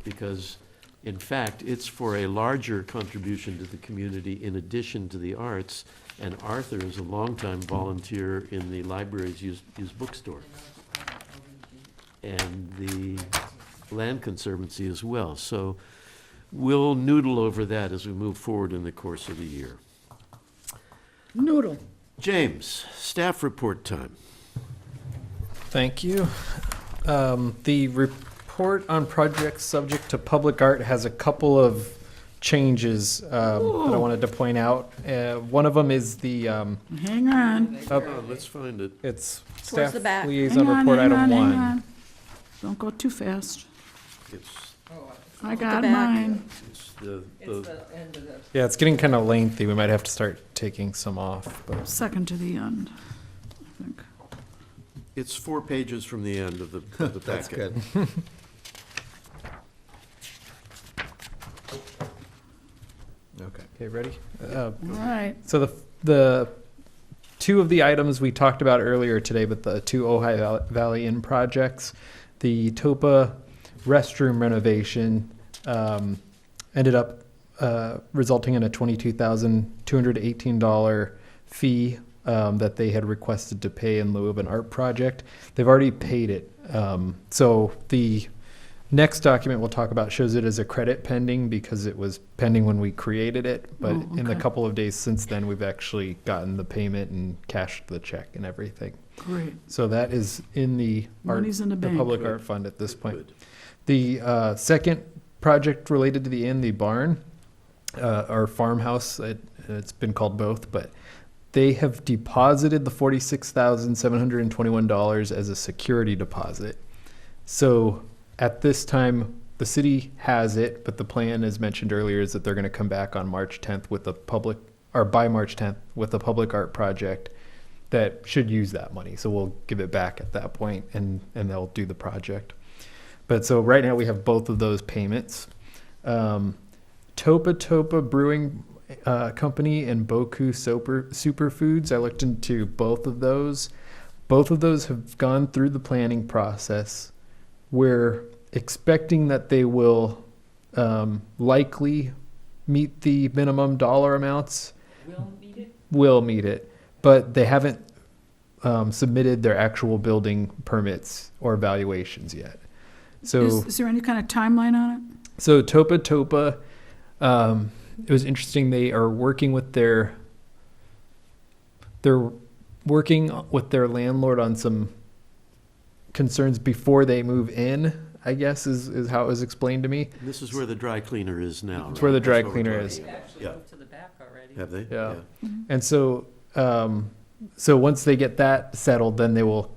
Because, in fact, it's for a larger contribution to the community in addition to the arts, and Arthur is a longtime volunteer in the library's used bookstore. And the Land Conservancy as well. So we'll noodle over that as we move forward in the course of the year. Noodle. James, staff report time. Thank you. The report on projects subject to public art has a couple of changes that I wanted to point out. One of them is the Hang on. Let's find it. it's Towards staff the back. liaison Hang on, report hang item on, hang 1. on. Don't go too fast. It's, I got back. mine. it's the, end of the. Yeah, it's getting kind of lengthy. We might have to start taking some off. But Second to the end, I think. it's 4 pages from the end of the packet. That's good. okay, ready? All right. So the two of the items we talked about earlier today, but the two Ojai Valley Inn projects, the Topa restroom renovation ended up resulting in a $22,218 fee that they had requested to pay in lieu of an art project. They've already paid it. So the next document we'll talk about shows it as a credit pending because it was pending when we created it. But Oh, in the okay. couple of days since then, we've actually gotten the payment and cashed the check and everything. Great. So that is in the Money's in the bank. public Good. art fund at this point. Good. The second project related to the inn, the barn, or farmhouse, it's been called both, but they have deposited the $46,721 as a security deposit. So at this time, the city has it, but the plan, as mentioned earlier, is that they're going to come back on March 10th with a public, or by March 10th with a public art project that should use that money. So we'll give it back at that point, and they'll do the project. But so right now we have both of those payments. Topa Brewing Company and Boku Superfoods, I looked into both of those. Both of those have gone through the planning process. We're expecting that they will likely meet the minimum dollar amounts. Will meet it, but they haven't submitted their actual building permits or evaluations yet. So Is there any kind of timeline on it? so Topa, it was interesting. They are working with they're working with their landlord on some concerns before they move in, I guess is how it was explained to me. This is where the dry cleaner is now. It's where the right? dry That's what we're cleaner talking is. about. Actually Yeah. moved to the back already. Have they? Yeah. And so once they get that settled, then they will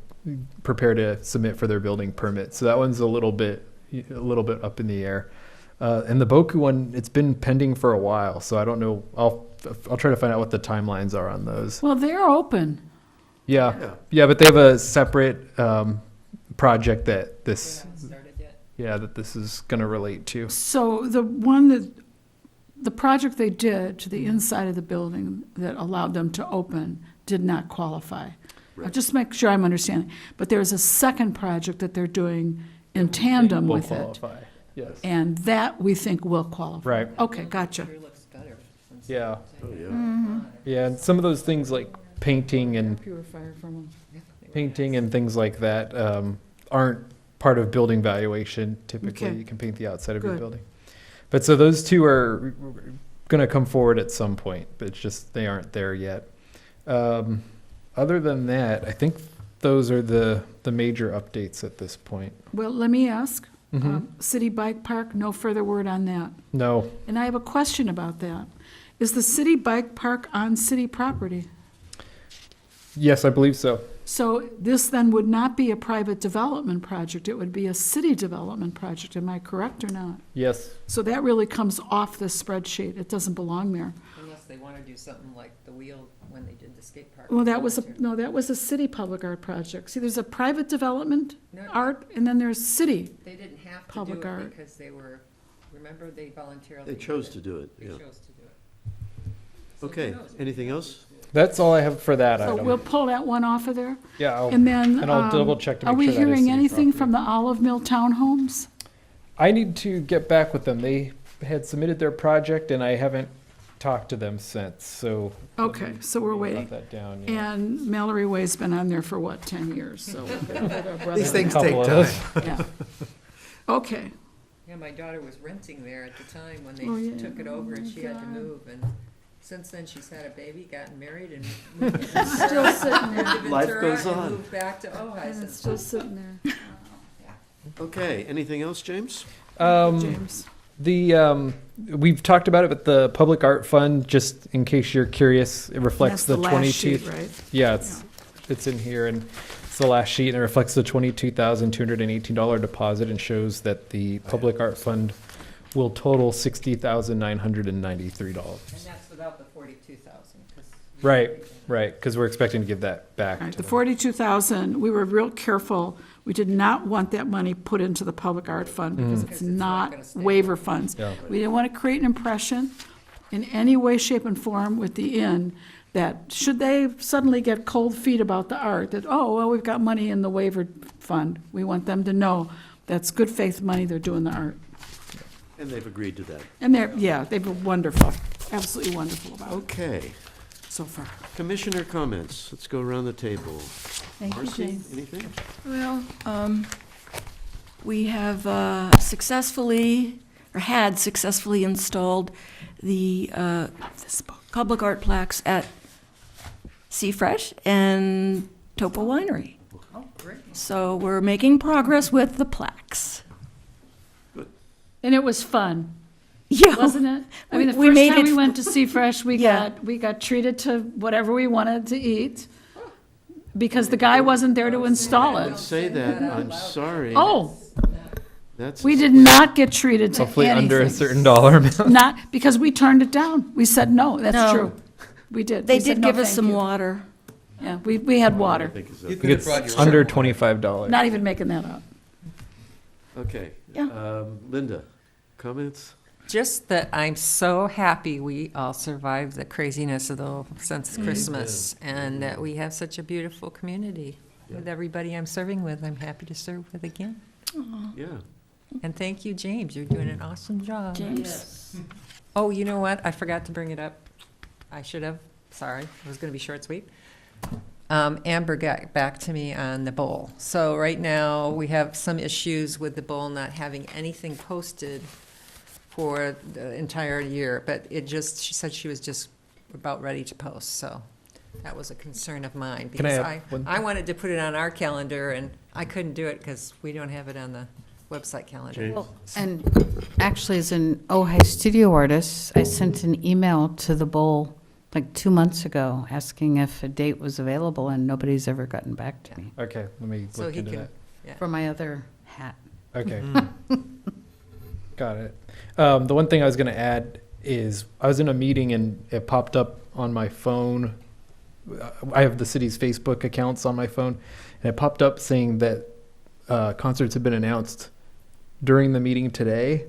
prepare to submit for their building permit. So that one's a little bit up in the air. And the Boku one, it's been pending for a while, so I don't know. I'll try to find out what the timelines are on those. Well, they're open. Yeah, but they have a separate project that this, Started yet? that this is going to relate to. So the project they did to the inside of the building that allowed them to open did not qualify. I'll just make sure I'm understanding. But there's a second project that they're doing in tandem Will with it. qualify. Yes. And that we think will qualify. Right. Okay, gotcha. Sure looks better since Yeah. Oh, yeah. Mm-hmm. Yeah, and some of those things like painting and Purifier from things like that aren't part of building valuation. Typically, Okay. you can paint the outside of your Good. building. But so those two are going to come forward at some point, but it's just they aren't there yet. Other than that, I think those are the major updates at this point. Well, let me ask, Mhm. City Bike Park, no further word on that. No, And I have a question about that. Is the City Bike Park on city property? yes, I believe so. So this then would not be a private development project, it would be a city development project, am I correct or not? Yes. So that really comes off this spreadsheet, it doesn't belong there. Unless they want to do something like the wheel when they did the skate park. Well, that was a city public art project. See, there's a private development No, art, and then there's city. They didn't have to Public do art. it because they were, remember, they voluntarily. They chose did to do it, They yeah. chose to do it. So who Okay, knows? anything else? That's all I have for that So item. we'll pull that one off of there. Yeah, And then, and I'll double check to are make we sure that is hearing city anything property. from the Olive Mill Townhomes? I need to get back with them. They had submitted their project, and I haven't talked to them since. So Okay, so we're Jot waiting. that down. Yeah. And Mallory Way's been on there for what, 10 years, so. we'll get our brother These there. things take Couple of time. those. Yeah. Okay, Yeah, my daughter was renting there at the time when Oh, they yeah. took it over and Oh, she had to God. move. And since then, she's had a baby, gotten married, and moved still sitting there, to Life Ventura goes and on. moved back to Ojai and it's since. still sitting there, Okay, anything else, James? James. We've talked about it, but the Public Art Fund, just in case you're curious, it reflects That's the last 22. sheet, right? Yeah, it's in here, and it's the last sheet, and it reflects the $22,218 deposit, and shows that the Public Art Fund will total $60,993. And that's without the 42,000. Right, because we're expecting to give that back. Right, to the them. 42,000, we were real careful. We did not want that money put into the Public Art Fund because Because it's it's not not gonna stay. waiver funds. Yeah. We didn't want to create an impression in any way, shape, and form with the inn that should they suddenly get cold feet about the art, that, oh, well, we've got money in the waiver fund. We want them to know that's good faith money, they're doing the art. And they've agreed to that. And they've been wonderful, absolutely wonderful about it Okay, so far. commissioner comments. Let's go around the table. Thank you, Marcy, James. anything? Well, we have successfully, or had successfully installed the public art plaques at Seafresh and Topo Winery. Oh, great. So we're making progress with the plaques. And it was fun. Yeah. Wasn't it? I mean, the We first made time it we went to Sea Fresh, Yeah. we got treated to whatever we wanted to eat because the guy wasn't there to install Don't it. say that, I'm sorry. Oh, That's. we did not get treated to Hopefully under a anything. certain dollar amount. Not, because we turned it down. We said, no, that's No. true. We did. They We said, did "No, give us thank some you." water. Yeah, we had I water. think is You okay. could have It's brought your under own. $25. Not even making that up. Okay. Yeah. Linda, comments? Just that I'm so happy we all survived the craziness of since Christmas, and that we have such a beautiful community with everybody I'm serving with. I'm happy to serve with again. Yeah. And thank you, James. You're doing an awesome job. James? Oh, you know what? I forgot to bring it up. I should have. Sorry. It was going to be short, sweet. Amber got back to me on the bowl. So right now, we have some issues with the bowl not having anything posted for the entire year, but she said she was just about ready to post, so that was a concern of mine. Can I Because have one- I wanted to put it on our calendar, and I couldn't do it because we don't have it on the website calendar. James? And actually, as an Ojai studio artist, I sent an email to the Bowl like 2 months ago, asking if a date was available, and nobody's ever gotten back to me Okay, let me So look he into can, that. yeah. for my other hat. Okay. Got it. The one thing I was going to add is I was in a meeting and it popped up on my phone. I have the city's Facebook accounts on my phone, and it popped up saying that concerts have been announced during the meeting today.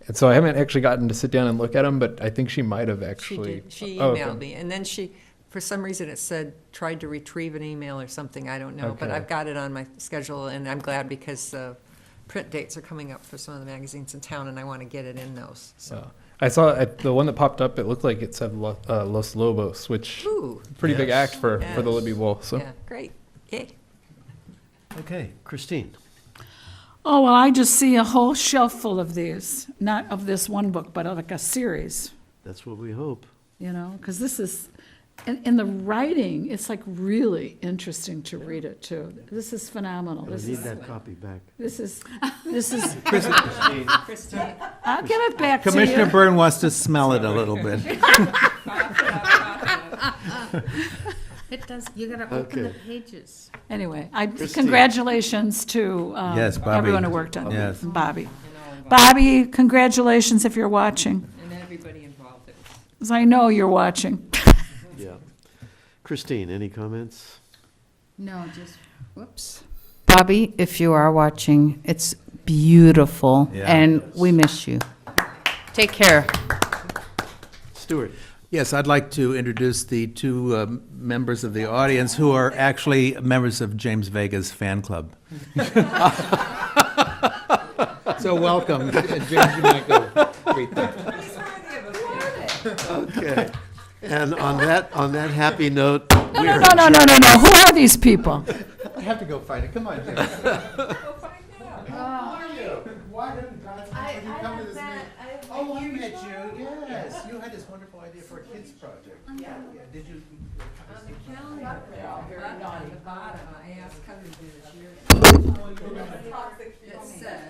And so I haven't actually gotten to sit down and look at them, but I think she might have She actually. did, she Oh, emailed okay. me, and then she, for some reason it said, tried to retrieve an email or something, I don't know, but Okay. I've got it on my schedule, and I'm glad because print dates are coming up for some of the magazines in town, and I want to get it in those, so. So I saw the one that popped up. It looked like it said Los Lobos, which Ooh, pretty big Yes. act for the Yes. Libby Bowl. So yeah, great, yay. Okay, Christine. Oh, well, I just see a whole shelf full of these, not of this one book, but of like a series, That's what we hope. you know, because this is, and the writing, it's like really interesting to read it too. This is phenomenal. I This need is, that copy back. this is, Christine, I'll give it back to Commissioner you. Byrne wants to smell it a little bit. It does, you gotta open the Okay. pages. Anyway, Christine. congratulations to Yes, Bobby. everyone who worked on it. Yes. Bobby. Bobby, congratulations if you're watching, and everybody involved, it was. because I know you're watching. Yeah. Christine, any comments? No, just, whoops. Bobby, if you are watching, it's beautiful, Yeah. and we miss you. Take care. Stuart? Yes, I'd like to introduce the two members of the audience who are actually members of James Vega's fan club. So welcome. James, you might go greet them. Okay. And on that happy note, No, no, no, no, no, no, no. Who are these people? I have to go find it. Come on, James. Why didn't you come to this meeting? Oh, I met you, yes. You had this wonderful idea for a kids project. Yeah. Did you? On the calendar, very naughty. At the bottom, I asked Heather to do this year. It said,